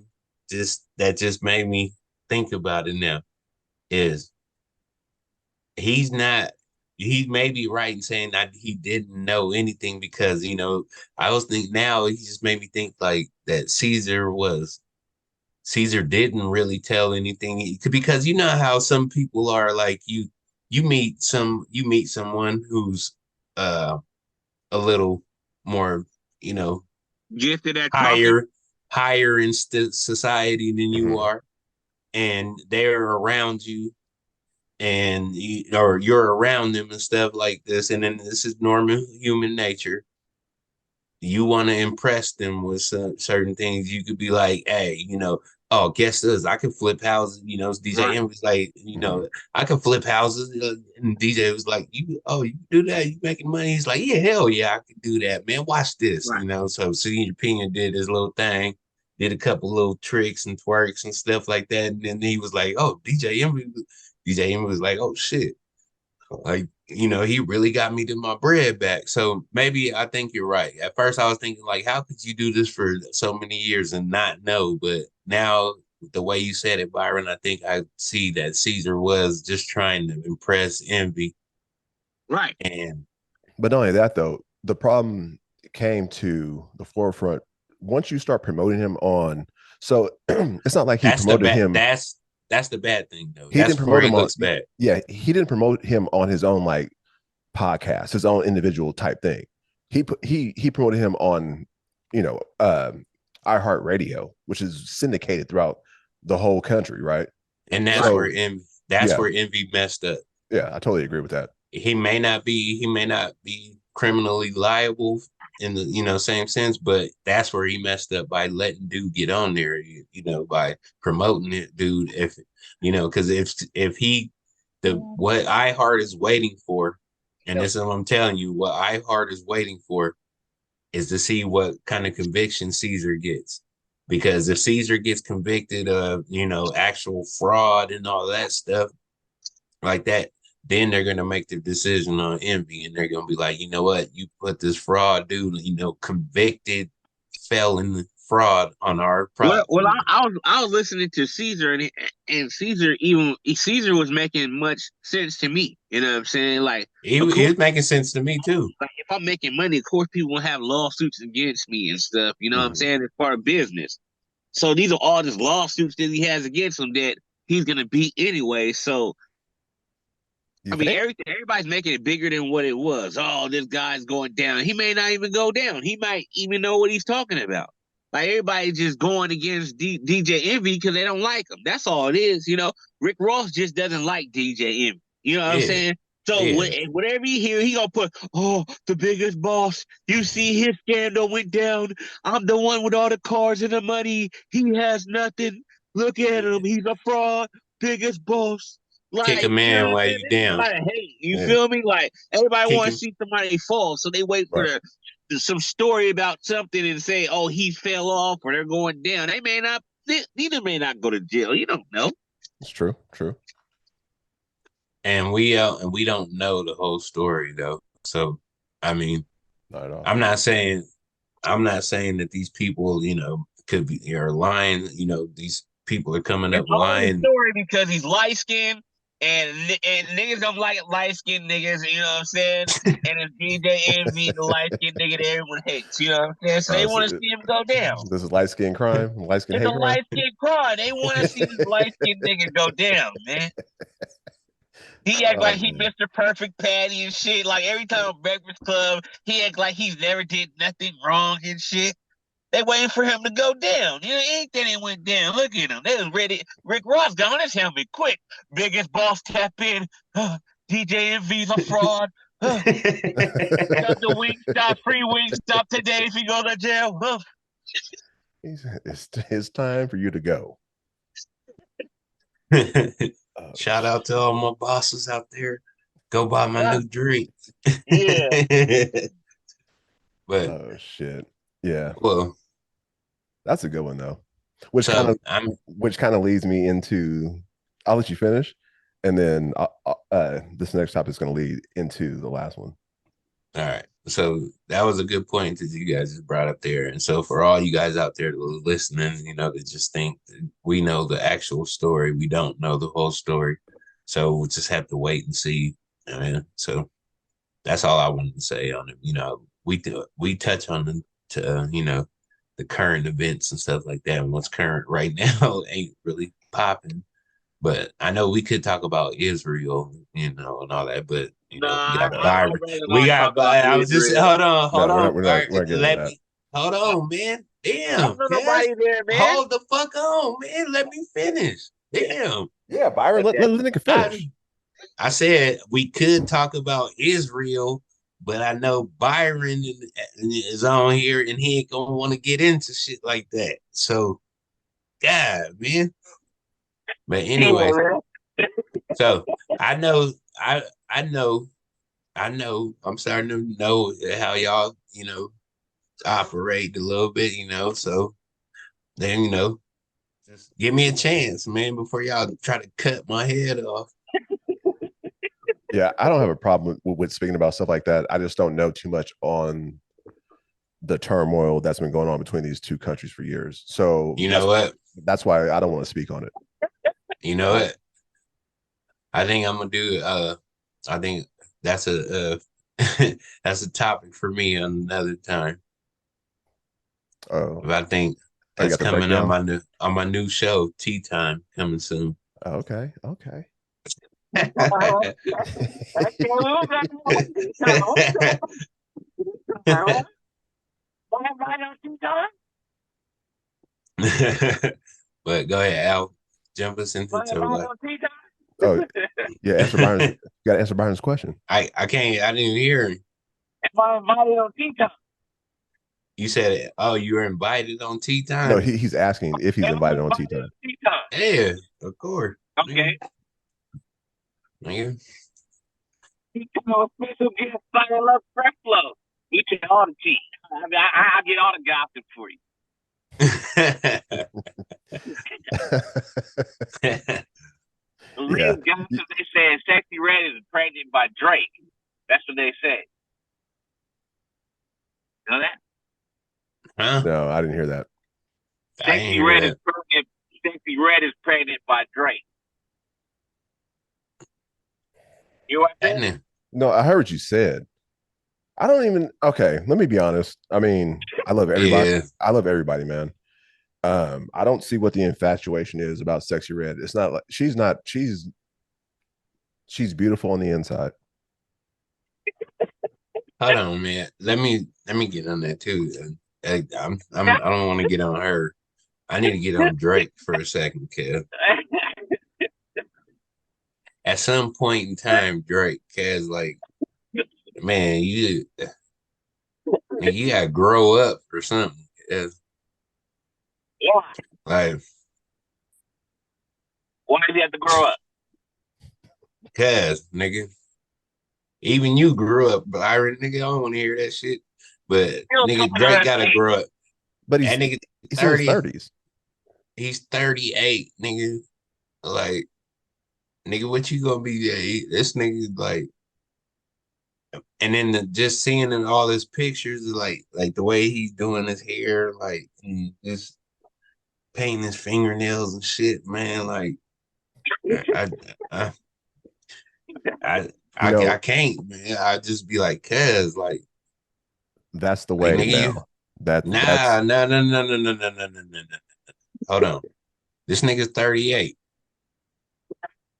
that just made me think about it now. Is he's not he may be right in saying that he didn't know anything because, I was thinking now he just made me think like that Caesar didn't really tell anything because you know how some people are like you meet someone who's uh a little more, Gifted at talking. higher in society than you Mhm. are, and they're around you, and or you're around them and stuff like this, and then this is normal human nature. You want to impress them with certain things. You could be like, hey, oh, guess this, I can flip houses. DJ Right. M was like, Mhm. I can flip houses. And DJ was like, you do that? You making money? He's like, yeah, hell yeah, I can do that, man. Watch this. Right. So Senior Pena did his little thing, did a couple little tricks and twerks and stuff like that. And then he was like, oh, DJ M was like, oh shit. Like, he really got me to my bread back. So maybe I think you're right. At first, I was thinking, like, how could you do this for so many years and not know? But now, the way you said it, Byron, I think I see that Caesar was just trying to impress Envy. Right. And But not only that, though, the problem came to the forefront once you start promoting him on. So it's not like he that's the promoted bad. him. That's the bad thing, though. He That's didn't where promote it him on. looks bad. Yeah, he didn't promote him on his own like podcast, his own individual type thing. He promoted him on, you know, iHeartRadio, which is syndicated throughout the whole country, right? And that's Right. where So that's yeah, where Envy messed up. yeah, I totally agree with that. He may not be criminally liable in the same sense, but that's where he messed up by letting dude get on there, by promoting it, dude. If because if he the what iHeart is waiting for, and Yep. this is what I'm telling you, what iHeart is waiting for is to see what kind of conviction Caesar gets. Because if Caesar gets convicted of, actual fraud and all that stuff, like that, then they're gonna make the decision on Envy, and they're gonna be like, you know what, you put this fraud dude, convicted felon fraud on our Well, product. well, I was listening to Caesar, and Caesar was making much sense to me. You know what I'm saying? Like, of It course, is making sense to me too. like if I'm making money, of course, people will have lawsuits against me and stuff. You know what I'm Mhm. saying? It's part of business. So these are all just lawsuits that he has against him that he's gonna beat anyway. So You I mean, think? everybody's making it bigger than what it was. Oh, this guy's going down. He may not even go down. He might even know what he's talking about. Like everybody's just going against DJ Envy because they don't like him. That's all it is. Rick Ross just doesn't like DJ Envy. You know what I'm Yeah, saying? So yeah. whatever you hear, he gonna put, oh, the biggest boss. You see his scandal went down. I'm the one with all the cars and the money. He has nothing. Look at him. He's a fraud. Biggest boss. Kick a Like, you know man what I'm while saying? you This is a down. lot of hate. You Yeah, feel me? Like everybody Kick want to him. see somebody fall, so they wait for right. some story about something and say, "Oh, he fell off," or they're going down. They may not. Neither may not go to jail. You don't know. It's true. True. And we don't know the whole story though. So I mean, Not at all. I'm not saying I'm not saying that these people, could be are lying. These people are coming It's up only lying. story because he's light skinned and niggas don't like light skinned niggas. You know what I'm saying? And it's DJ Envy, the light skinned nigga that everyone hates. You know what I'm saying? So they want to see him go down. This is light skin crime, light skin It's a hate crime. light skinned crowd. They want to see this light skinned nigga go down, man. He act Oh like he man. Mr. Perfect Patty and shit. Like every time on Breakfast Club, he act like he's never did nothing wrong and shit. They waiting for him to go down. Ain't that he went down. Look at him. They was ready. Rick Ross got on his helmet quick. Biggest boss tap in. DJ Envy's a fraud. Got the wing stop, free wing stop today if he goes to jail. It's time for you to go. Shout out to all my bosses out there. Go buy my new drink. Yeah. But Oh shit. Yeah. well, That's a good one though. Which so kind of I'm which kind of leads me into, I'll let you finish, and then this next topic is going to lead into the last one. all right. So that was a good point that you guys just brought up there. And so for all you guys out there listening, that just think that we know the actual story. We don't know the whole story. So we'll just have to wait and see So that's all I wanted to say on it. We touch on the current events and stuff like that. And what's current right now ain't really popping. But I know we could talk about Israel, and all that. But Nah, we I'd got No, Byron. rather We not got. talk about I was just Israel. hold no, on, Byron. we're not getting into Let that. me hold on, man. Don't Damn, know cuz. nobody there, man. Hold the fuck on, man. Let me finish. Damn. Yeah, Byron, let Okay. the nigga finish. I said we could talk about Israel, but I know Byron is on here and he ain't gonna want to get into shit like that. So, God, man. But anyway, so I know, I know, I know. I'm starting to know how y'all, operate a little bit, So then, just give me a chance, man, before y'all try to cut my head off. Yeah, I don't have a problem with speaking about stuff like that. I just don't know too much on the turmoil that's been going on between these two countries for years. So You know what? that's why I don't want to speak on it. You know what? I think I'm gonna do. I think that's a that's a topic for me another time. Oh, But I think you that's got the coming breakdown. on my new show, Tea Time, coming soon. Oh, okay, okay. But go ahead, Al. Jump us into what? Oh, yeah. Answer Byron's. You got to answer Byron's question. I can't. I didn't hear him. You said it. Oh, you were invited on Tea No, Time. he's asking if he's invited on tea time. Yeah, of course. Okay. Nigga. Special guest Fire Love Fresh Flow. We take all the tea. I get all the gossip for you. The real gossip, they said Sexy Red is pregnant by Drake. That's what they said. You know that? Huh? No, I didn't hear that. I didn't hear that. Sexy Red is pregnant by Drake. You know what I said? No, I heard what you said. I don't even. Okay, let me be honest. I mean, I love everybody. Yeah. I love everybody, man. I don't see what the infatuation is about Sexy Red. It's not like she's not. She's beautiful on the inside. Hold on, man. Let me get on that too. I don't want to get on her. I need to get on Drake for a second, kid. At some point in time, Drake has like, man, you gotta grow up or something. It's like, Why did he have to grow up? cause nigga, even you grew up, Byron. Nigga, I don't want to hear that shit. But nigga, Drake gotta grow up. But That nigga he's in his 30. 30s. He's 38, nigga. Like, nigga, what you gonna be? This nigga like, and then just seeing in all his pictures, like the way he's doing his hair, like just painting his fingernails and shit, man. Like, I, I, I, You know, I can't, man. I just be like, cuz, that's the like way nigga, you now. That's nah, no, no, no, no, no, no, no, no, no, no. Hold on, this nigga's 38.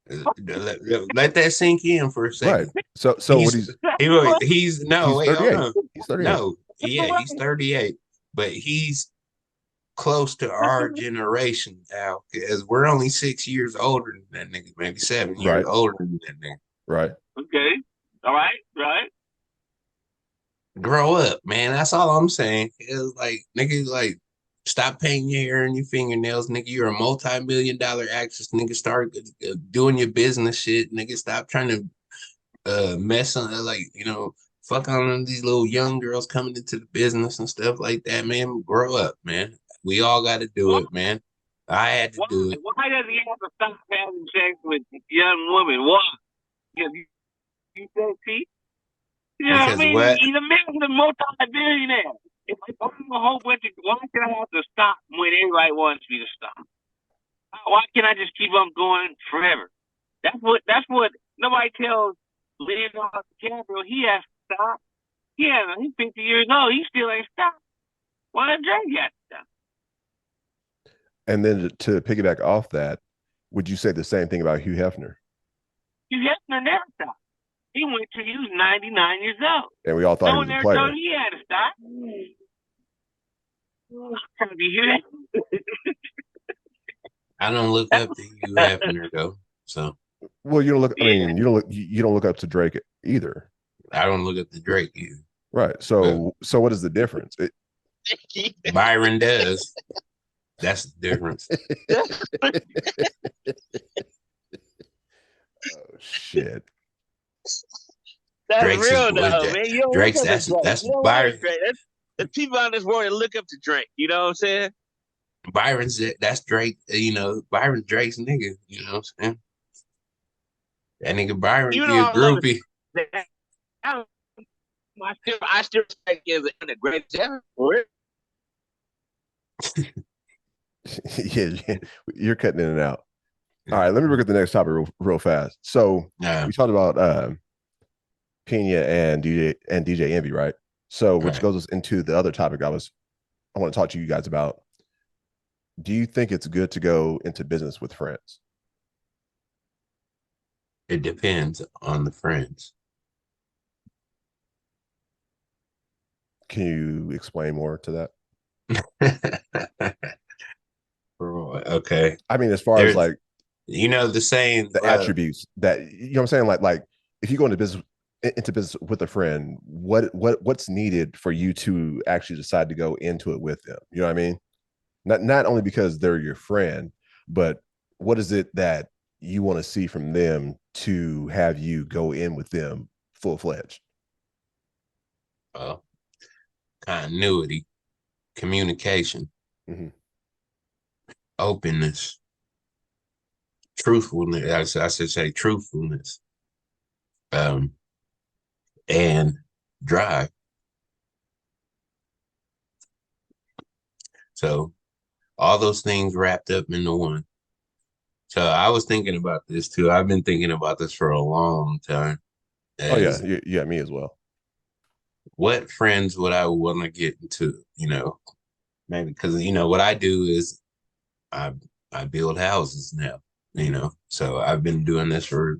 Let that sink in for a right. second. So what He's he's no he's wait, hold 38. on. He's 38. No, yeah, he's 38, but he's close to our generation now because we're only 6 years older than that nigga, maybe 7 years Right. older than that nigga. Right. Okay. All right. Right. Grow up, man. That's all I'm saying. It's like nigga, like stop painting your hair and your fingernails, nigga. You're a multi-million-dollar actress, nigga. Start doing your business shit, nigga. Stop trying to mess on fuck on these little young girls coming into the business and stuff like that, man. Grow up, man. We all got to do it, man. I had to do it. Why does he have to stop having sex with young women? Why? Because you said see? You know what I Because mean? what? He's a multi-billionaire. If I a whole bunch of, why can I have to stop when everybody wants me to stop? Why can't I just keep on going forever? That's what nobody tells Leonardo DiCaprio, he has to stop. He's 50 years old. He still ain't stopped. Why Drake got to stop? And then to piggyback off that, would you say the same thing about Hugh Hefner? Hugh Hefner never stopped. He went till he was 99 years old. And we all thought no he one was a ever player. told him he had to stop. Trying to be Hugh Hefner. I don't look up to Hugh Hefner though, so. Well, you don't look. I mean, you don't look up to Drake either. I don't look up to Drake either. Right. So what is the difference? Byron does. That's the difference. Oh shit. That's Drake's real though, man. Drake's that's Byron. The people on this world that look up to Drake. You know what I'm saying? That's Drake. Byron's Drake's nigga. You know what I'm saying? That nigga Byron be a groupie. I still respect him as the greatest ever. Yeah, you're cutting in and out. All right, let me look at the next topic real fast. So we talked about Pena and DJ Envy, right? So which goes us into the other topic I want to talk to you guys about. Do you think it's good to go into business with friends? It depends on the friends. Can you explain more to that? Okay. I mean, as far as like, the saying, the attributes that, you know what I'm saying? Like if you go into business with a friend, what's needed for you to actually decide to go into it with them? You know what I mean? Not only because they're your friend, but what is it that you want to see from them to have you go in with them full-fledged? Continuity, communication, openness, truthfulness. I should say truthfulness, and drive. So all those things wrapped up into one. So I was thinking about this too. I've been thinking about this for a long time. Oh yeah, yeah, me as well. What friends would I want to get into? Maybe because what I do is I build houses now. So I've been doing this for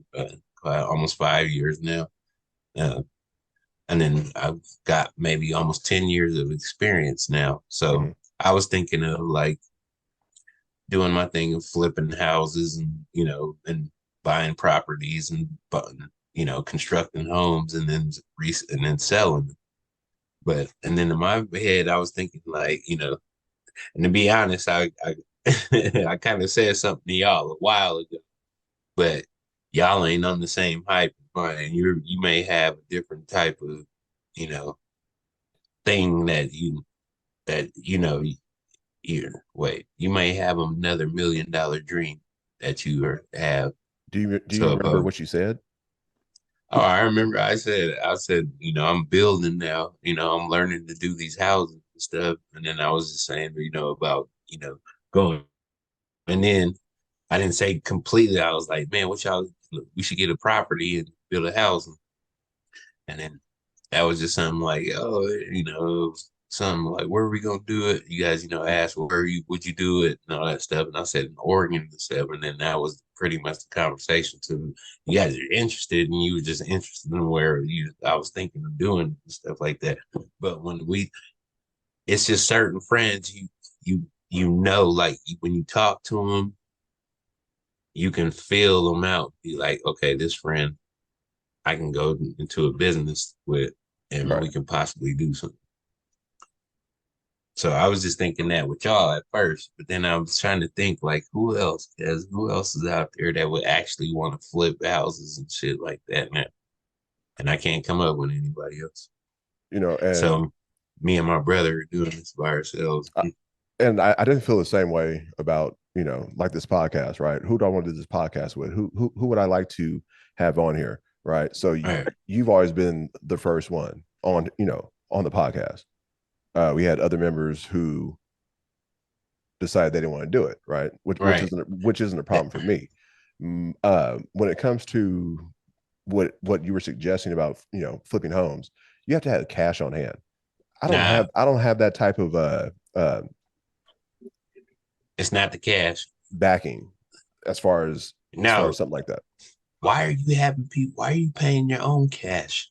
almost 5 years now, and then I've got maybe almost 10 years of experience now. So I was thinking of like doing my thing of flipping houses and and buying properties and constructing homes and then selling them. And then in my head I was thinking like, and to be honest, I I kind of said something to y'all a while ago, but y'all ain't on the same hype as mine. You may have a different type of thing you may have another $1 million dream that you have. Do you remember what you said? Oh, I remember I said, I'm building now, I'm learning to do these houses and stuff. And then I was just saying, about, going. And then I didn't say completely. I was like, man, we should get a property and build a house. And then that was just something like, something like, where are we gonna do it? You guys, asked would you do it and all that stuff. And I said in Oregon and stuff. And then that was pretty much the conversation to you guys are interested and you were just interested in where I was thinking of doing and stuff like that. But it's just certain friends like when you talk to them, you can feel them out. Be like, okay, this friend I can go into a business with and we can possibly do something. So I was just thinking that with y'all at first, but then I was trying to think like who else is out there that would actually want to flip houses and shit like that now. And I can't come up with anybody else. And so me and my brother are doing this by ourselves. And I didn't feel the same way about, like this podcast, right? Who do I want to do this podcast with? Who would I like to have on here? Right. So you've always been the first one on, on the podcast. We had other members who decided they didn't want to do it, right? Which isn't a problem for me. When it comes to what you were suggesting about, flipping homes, you have to have cash on hand. I don't Nah, have that type of it's not the cash. backing as far as No, something like that. why are you having people? Why are you paying your own cash?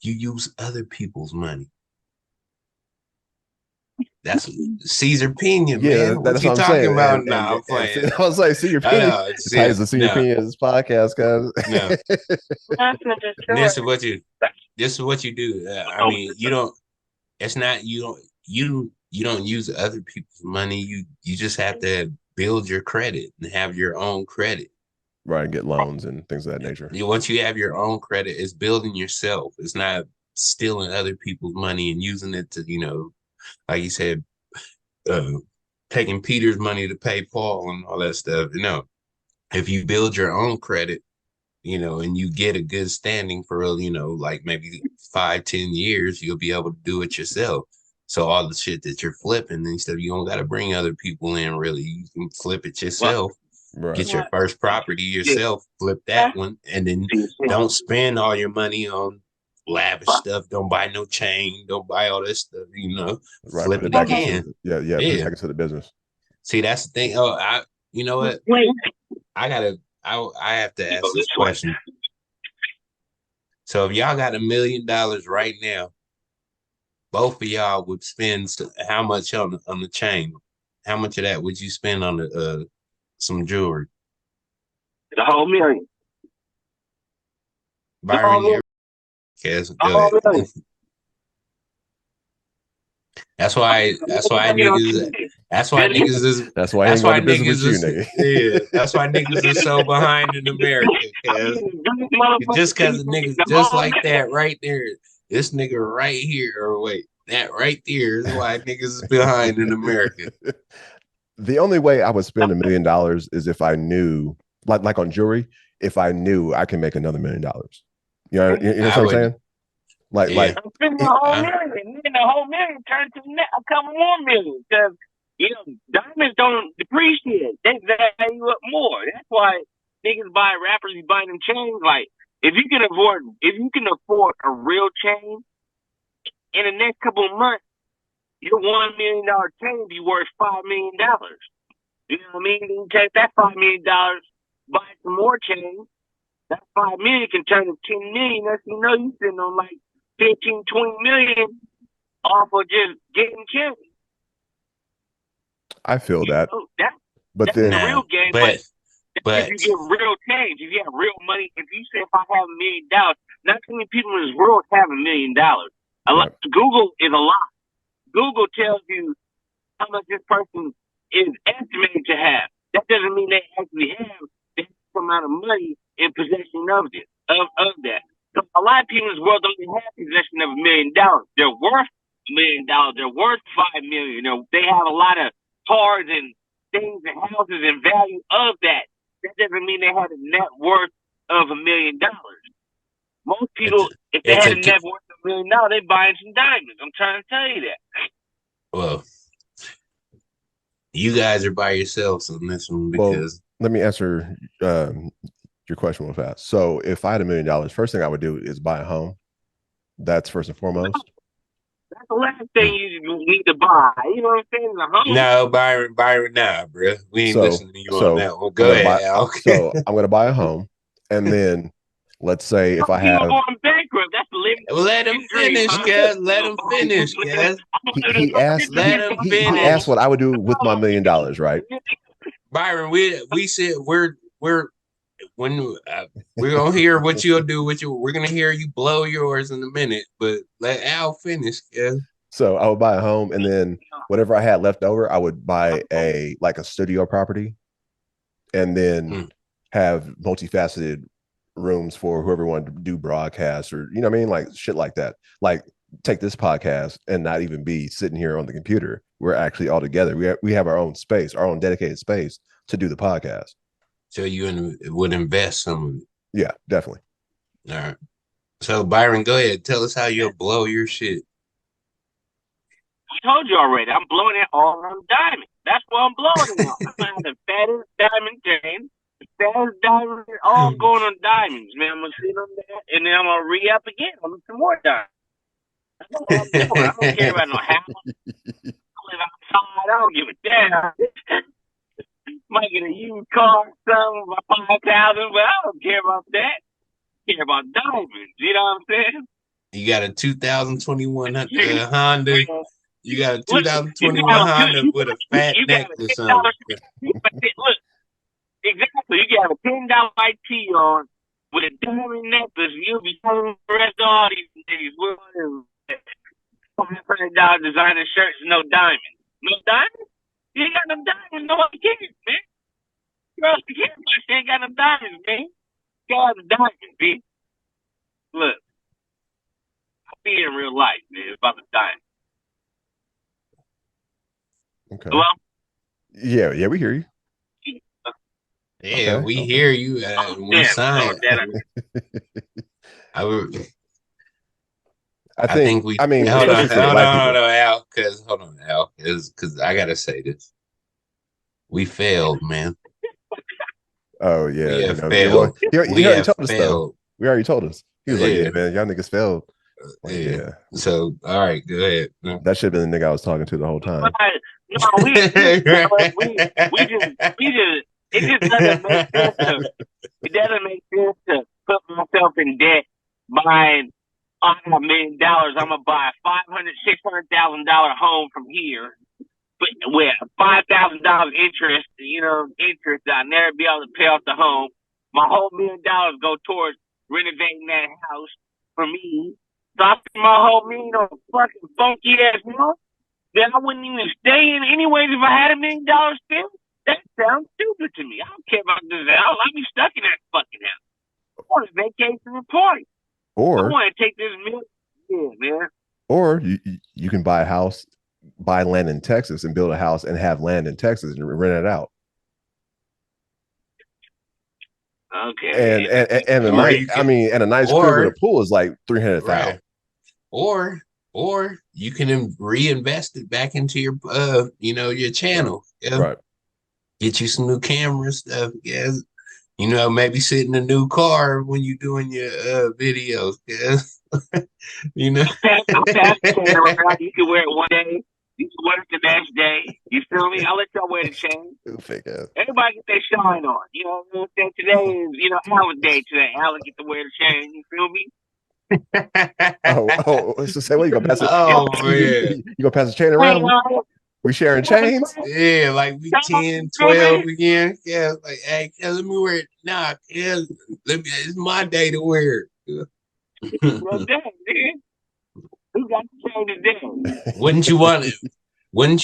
You use other people's money. That's Caesar Pena, Yeah, man. What that's you what I'm talking saying. about? And, Nah, I'm playing. I was like, senior I opinion. know. The title's the senior No, opinion of this podcast, guys. no. That's not just This true. is what you. This is what you do. I mean, you don't. It's not. You don't use other people's money. You just have to build your credit and have your own credit. Right, get loans and things of that nature. Once you have your own credit, it's building yourself. It's not stealing other people's money and using it to, like you said, uh, taking Peter's money to pay Paul and all that stuff. If you build your own credit, and you get a good standing for, like maybe 5-10 years, you'll be able to do it yourself. So all the shit that you're flipping and stuff, you don't got to bring other people in. Really, you can flip it yourself. Right. Get your first property yourself, flip that one, and then don't spend all your money on lavish stuff. Don't buy no chain. Don't buy all this stuff. Right. Flip Put it it back again. into put it back into the business. See, that's the thing. Oh, you know what? Wait, I have to ask this question. So if y'all got $1 million right now, both of y'all would spend how much on the chain? How much of that would you spend on the some jewelry? the whole million. Byron, million. go ahead. That's why niggas is That's why I ain't going to business with you, nigga. Yeah, that's why niggas are so behind in America. Just because niggas just like that right there, this nigga right here, or wait, that right there is why niggas is behind in America. The only way I would spend $1 million is if I knew, like on jewelry, if I knew I can make another $1 million. You know what I'm saying? Like I'm spending the whole million. The whole million turns to a couple more million because diamonds don't depreciate. They value up more. That's why niggas buy rappers. You buy them chains. Like if you can afford a real chain in the next couple of months, your $1 million chain be worth $5 million. You know what I mean? You take that $5 million, buy some more chains. That $5 million can turn to $10 million. That's you sitting on like 15, 20 million off of just getting chains. I feel that. But that's then the real game. But if you get real change, if you have real money, if you say if I have $1 million, not too many people in this world have $1 million. Google is a lie. Google tells you how much this person is estimated to have. That doesn't mean they actually have this amount of money in possession of that. So a lot of people in this world don't even have possession of $1 million. They're worth $1 million. They're worth $5 million. They have a lot of cars and things and houses and value of that. That doesn't mean they have a net worth of $1 million. Most people, if they had a net worth of $1 million, they're buying some diamonds. I'm trying to tell you that. Well, you guys are by yourselves on this one because. Let me answer your question real fast. So if I had $1 million, first thing I would do is buy a home. That's first and foremost. That's the last thing you need to buy. You know what I'm saying? The home. No, Byron, nah, bro. We ain't listening to you on that one. Go ahead, Al. So I'm going to buy a home, and then let's say if I have. Going bankrupt. That's the living. Let him finish, guys. Let him finish, guys. He asked. Let him finish. He asked what I would do with my $1 million, right? Byron, we said we're gonna hear what you'll do with you. We're gonna hear you blow yours in a minute, but let Al finish, yeah. So I would buy a home, and then whatever I had left over, I would buy a studio property, and then have multifaceted rooms for whoever wanted to do broadcasts or you know what I mean, like shit like that. Like take this podcast and not even be sitting here on the computer. We're actually all together. We have our own space, our own dedicated space to do the podcast. So you would invest some of it? Yeah, definitely. All right. So Byron, go ahead. Tell us how you'll blow your shit. I told you already. I'm blowing it all on diamond. That's what I'm blowing it on. I'm gonna have the fattest diamond chain. That's diamonds, all going on diamonds, man. I'm gonna sit on that, and then I'm gonna re-up again on some more diamonds. That's all I'm doing. I don't care about no house. I live outside. I don't give a damn. Might get a used car, something by 5,000, but I don't care about that. I care about diamonds. You know what I'm saying? You got a 2021 Honda. You got a Look, 2021 Honda with a fat necklace on. Look, exactly. You got a $10 IT on with a diamond necklace. You'll be selling the rest of all these days. $500 designer shirts, no diamonds. No diamonds? You ain't got no diamonds. Nobody cares, man. Girls care, but she ain't got no diamonds, man. You got the diamonds, man. Look, I be in real life, man. It's about the diamonds. Okay. Hello? Yeah, we hear you. Yeah, we hear you. We signed. I think we. I mean, hold especially for on, black people. Al. Hold on, Al. Because I gotta say this. We failed, man. Oh yeah, We have you know, failed. he already told us though. failed. We already told us. He was like, Yeah. "Yeah, man, y'all niggas failed." Like, Yeah. So, all right, go ahead. No. That should have been the nigga I was talking to the whole time. No, we just, it just doesn't make sense it doesn't make sense to put myself in debt buying $1 million. I'm gonna buy a $600,000 home from here, but with $5,000 interest, interest, I'll never be able to pay off the home. My whole $1 million go towards renovating that house for me. So I spend my whole $1 million on fucking funky ass house that I wouldn't even stay in anyways if I had $1 million still. That sounds stupid to me. I don't care about this house. I'll be stuck in that fucking house. I want a vacation and party. I Or want to take this $1 million, man. or you can buy a house, buy land in Texas and build a house and have land in Texas and rent it out. Okay. And a nice, and a nice crib with a pool is like 300,000. Right. Or you can reinvest it back into your your channel. Yeah. Right. Get you some new camera stuff. Yeah. Maybe sit in a new car when you're doing your videos. Yeah. I'll pass the chain around. You can wear it one day. You can wear it the next day. You feel me? I'll let y'all wear the chain. Everybody get their shine on. You know what I'm saying? Today is, Alan's day today. Alan get to wear the chain. You feel me? So say what you gonna pass it? Man. You gonna pass the chain around? We sharing chains? Yeah, like we 10, 12 again. Yeah, like, hey, let me wear it. Nah, yeah, it's my day to wear it. Well, damn, man. Who got the chain today? Wouldn't you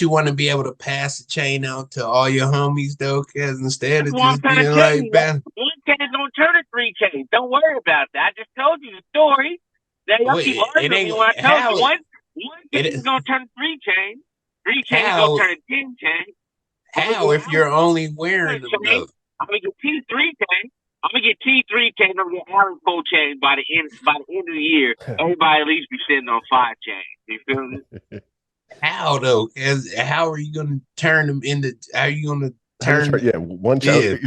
want to be able to pass the chain out to all your homies though? Because instead of just being like, one chain is gonna turn to 3 chains. Don't worry about that. I just told you the story. Y'all keep arguing me when I told you one chain is gonna turn to 3 chains. 3 chains is gonna turn to 10 chains. How if you're only wearing them though? I'm gonna get T3 chains. I'm gonna get T3 chains. I'm gonna get Allen 4 chains by the end of the year. Everybody at least be sitting on 5 chains. You feel me? How though? How are you gonna turn them into? How are you gonna turn? One chain.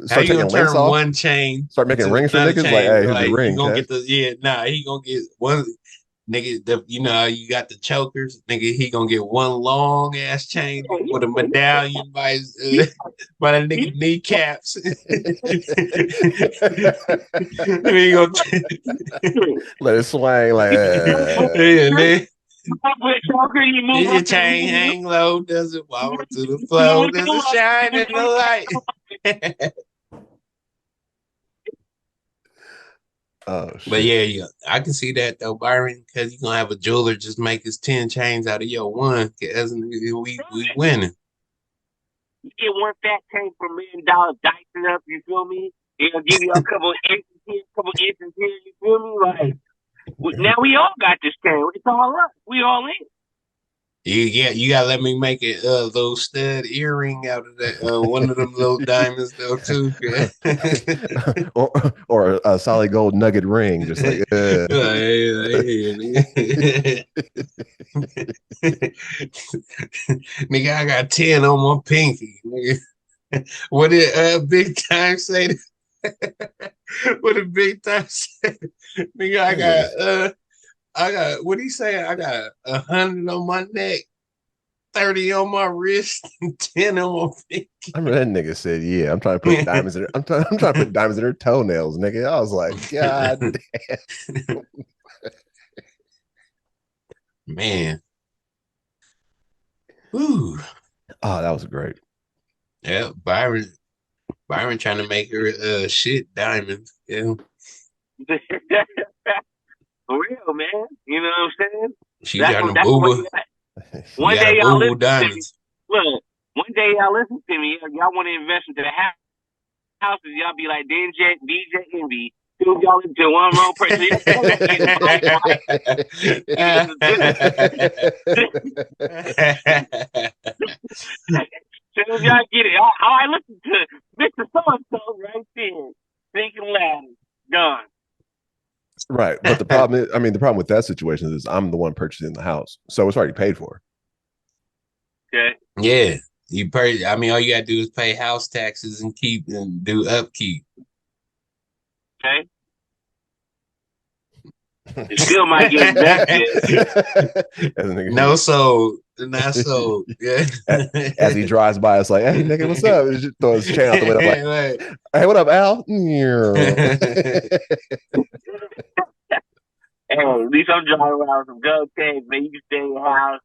How you gonna turn one chain? Start making rings for niggas. Like, hey, here's the ring. You gonna get he gonna get one. Nigga, you got the chokers. Nigga, he gonna get one long ass chain with a medallion by the nigga kneecaps. He gonna let it swing like your chain hang low, does it wobble to the floor? Does it shine in the light? Oh, shit. But yeah, I can see that though, Byron, because you're gonna have a jeweler just make his 10 chains out of your one. Cause we winning. You get one fat chain for $1 million, dicing up. You feel me? It'll give you a couple inches here, You feel me? Like now we all got this chain. It's all up. We all in. You gotta let me make a little stud earring out of that one of them little diamonds though too. or a solid gold nugget ring, just like nigga, I got 10 on my pinky. Nigga. What did Big Time say? What did Big Time say? Nigga, I got. What did he say? I got 100 on my neck, 30 on my wrist, and 10 on my pinky. I remember that nigga said, "Yeah, I'm trying to put diamonds in. I'm trying to put diamonds in her toenails, nigga." I was like, "God damn, man." Woo. Oh, that was great. Yeah, Byron trying to make her shit diamonds. Yeah. For real, man. You know what I'm saying? She That's trying to what boo you got. One day y'all listen to me. diamonds. Look, one day y'all listen to me. Y'all want to invest into the houses. Y'all be like DJ Envy. Two y'all into one wrong person. Soon as y'all get it, I listen to Mr. So-and-so right there. Thinking loud. Done. Right, but the problem is, the problem with that situation is I'm the one purchasing the house, so it's already paid for. Okay. Yeah, you pay. All you gotta do is pay house taxes and do upkeep. Okay. You still might get invested. Not sold. Yeah. As he drives by, it's like, "Hey, nigga, what's up?" He just throw his chain out the window, like, "Hey, what up, Al?" Hey, at least I'm driving around with some gold tape, man. You can stay in your house.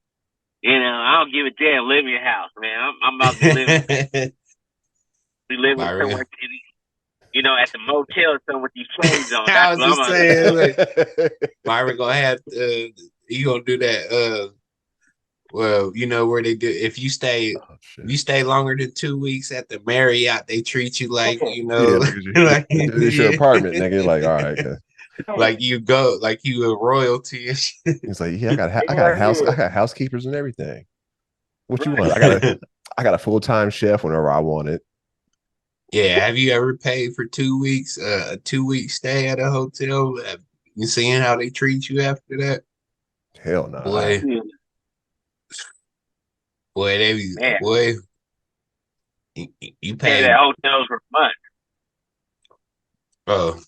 You know, I don't give a damn. Live in your house, man. I'm about to be living somewhere, you know, at the motel somewhere with these chains on. I That's was what just saying, like, Byron gonna have you gonna do that. Well, you know where they do. If you stay longer than 2 weeks at the Marriott, they treat you like, you know, like it's your apartment, nigga. Like, all right, like you go, like you a royalty. He's like, "Yeah, I got housekeepers and everything. What you want? I got a full-time chef whenever I want it." Yeah, have you ever paid for 2 weeks, a 2-week stay at a hotel? You seeing how they treat you after that? Hell no. Boy, they be, boy, you pay that hotels for months. Oh,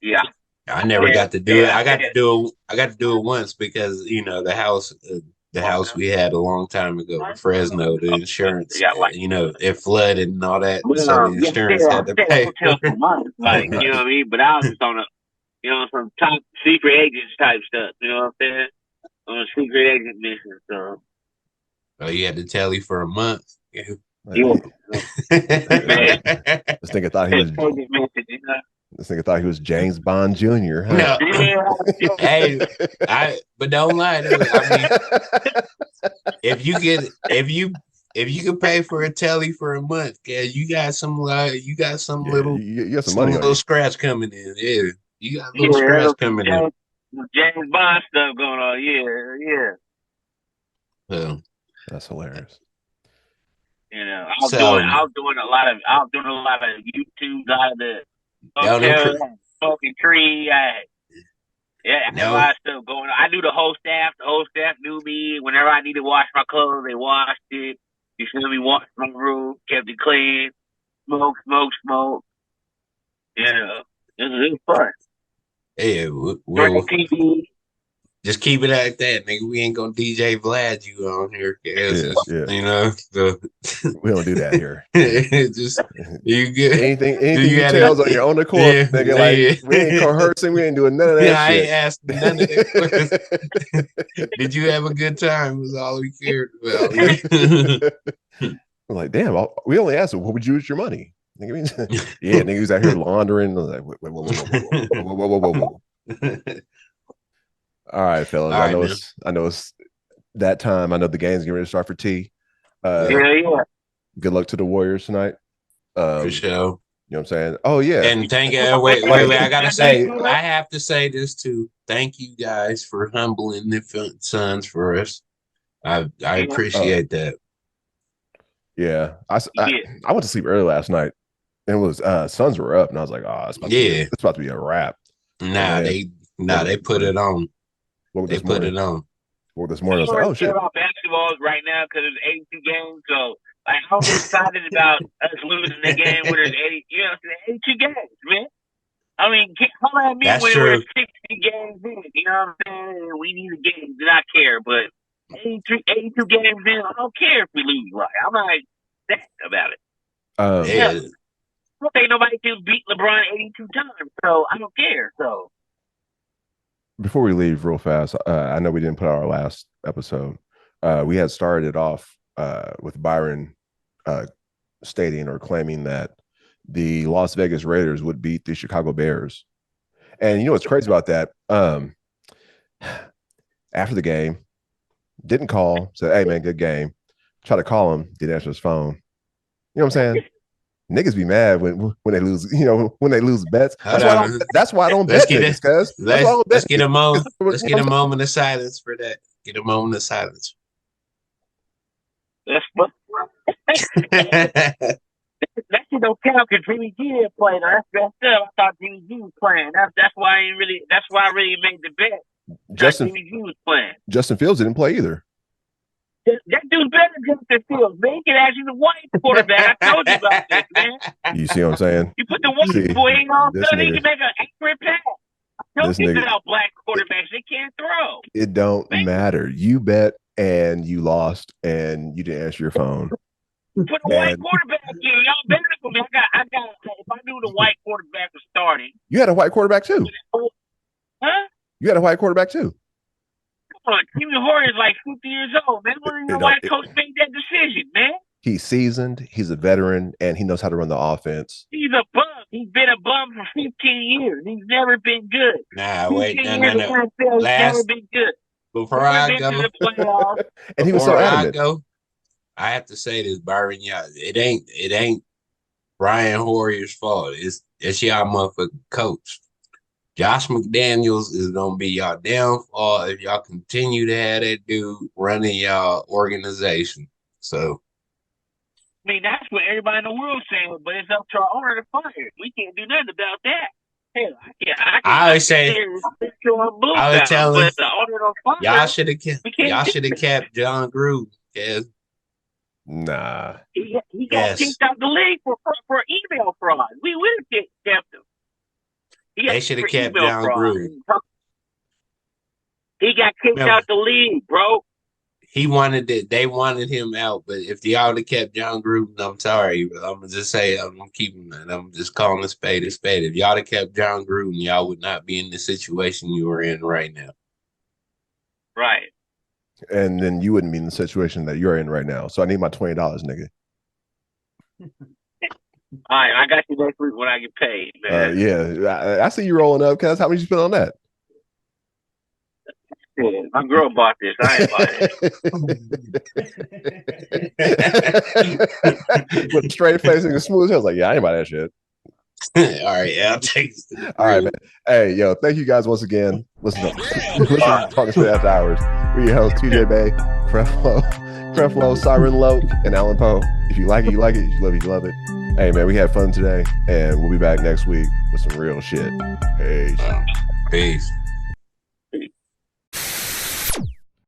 yeah, I never got to do it. I got to do it once because, you know, the house we had a long time ago in Fresno, the insurance, you know, it flooded and all that, so the insurance had to pay. Hotels for months, like, you know what I mean? But I was just on some top secret agents type stuff. You know what I'm saying? On a secret agent mission. So. Oh, you had to tally for a month. Yeah. This nigga thought he was. This nigga thought he was James Bond Jr. Huh? No. Hey, but don't lie. If you can pay for a telly for a month, yeah, you got some little scratch coming in. Yeah, you got a little scratch coming in. James Bond stuff going on. Yeah. That's hilarious. You know, I was doing a lot of YouTube, a lot of the hotel, smoking tree. A lot of stuff going on. I knew the whole staff. The whole staff knew me. Whenever I needed to wash my clothes, they washed it. You feel me? Washed my room, kept it clean. Smoke. You know, it was fun. Yeah, TV. Just keep it like that, nigga. We ain't gonna DJ Vlad you on here. You know, we don't do that here. Just you get anything you tells on your own accord, nigga. Like we ain't coercing, we ain't doing none of that. I ain't asked none of that. Did you have a good time? Was all we cared about. I'm like, damn, we only asked, what would you use your money? Nigga, yeah, nigga was out here laundering. I was like, whoa. All right, fellas. I know it's that time. I know the game's getting ready to start for T. Yeah. Good luck to the Warriors tonight. For sure. You know what I'm saying? Oh yeah. And thank you. Wait. I gotta say, I have to say this too. Thank you guys for humbling the Suns for us. I appreciate that. Yeah. I went to sleep early last night. And it was Suns were up, and I was like, oh, it's about to be a wrap. They put it on. They put it on. Well, this morning I was like, oh shit. About basketball right now because it's 82 games, so Like, I was excited about us losing the game when there's 80, 82 games, man. I mean, holler at me That's when true. we're 60 games in. You know what I'm saying? We need a game. Did I care? But 82 games in, I don't care if we lose. Right? I'm like that about it. Yeah. I don't think nobody can beat LeBron 82 times, so I don't care. So before we leave real fast, I know we didn't put out our last episode. We had started it off with Byron stating or claiming that the Las Vegas Raiders would beat the Chicago Bears. And you know what's crazy about that? After the game, didn't call, said, "Hey man, good game." Try to call him, didn't answer his phone. You know what I'm saying? Niggas be mad when they lose, when they lose bets. That's why I don't bet niggas, cuz. Let's get a moment. Let's get a moment of silence for that. Get a moment of silence. that's what. That shit don't count because Jimmy G didn't play. That's messed up. I thought Jimmy G was playing. That's why I really made the bet. Jimmy G was playing. Justin Fields didn't play either. That dude's better than Justin Fields, man. He can actually the white quarterback. I told you about this, man. You see what I'm saying? You put the white boy in all of a sudden, he nigga- can make an accurate pass. I told This you nigga- about black quarterbacks. They can't throw. It don't matter. You bet and you lost and you didn't answer your phone. Put the white quarterback in. Y'all better for me. I got. If I knew the white quarterback was starting, You had a white quarterback too. huh? You had a white quarterback too. Come on, Jimmy Horner's like 50 years old, man. When your white coach made that decision, man? He's seasoned. He's a veteran, and he knows how to run the offense. He's a bum. He's been a bum for 15 years. He's never been good. Nah, wait, 15 no. years in NFL, he's never been good. Before Never I been go, to the playoffs. And he was so before I adamant. go, I have to say this, Byron. Yeah, it ain't Brian Horier's fault. It's y'all motherfucking coach. Josh McDaniels is gonna be y'all downfall if y'all continue to have that dude running y'all organization. So I mean, that's what everybody in the world's saying, but it's up to our owner to fire him. We can't do nothing about that. Hell, I always say, I was telling but the owner don't fire y'all him. should have kept John Gruden. Yes. Nah. He got kicked out the league for email fraud. We would have kept him. They should have kept John Gruden. He got kicked out the league, bro. He wanted it. They wanted him out, but if y'all would have kept John Gruden, I'm sorry. I'm gonna just say I'm keeping that. I'm just calling a spade a spade. If y'all would have kept John Gruden, y'all would not be in the situation you are in right now. Right. And then you wouldn't be in the situation that you're in right now. So I need my $20, nigga. All right, I got you next week when I get paid, man. Yeah, I see you rolling up, cuz. How much you spend on that? Yeah, my girl bought this. I ain't bought it. With a straight face and a smooth hair. I was like, yeah, I ain't buy that shit. All right, yeah, I'll take it. All right, man. Hey, yo, thank you guys once again. Listen to Talking Straight After Hours. We're your hosts, TJ Bay, Creflo, Siren Low, and Alan Poe. If you like it, you like it. If you love it, you love it. Hey, man, we had fun today, and we'll be back next week with some real shit. Peace. Peace.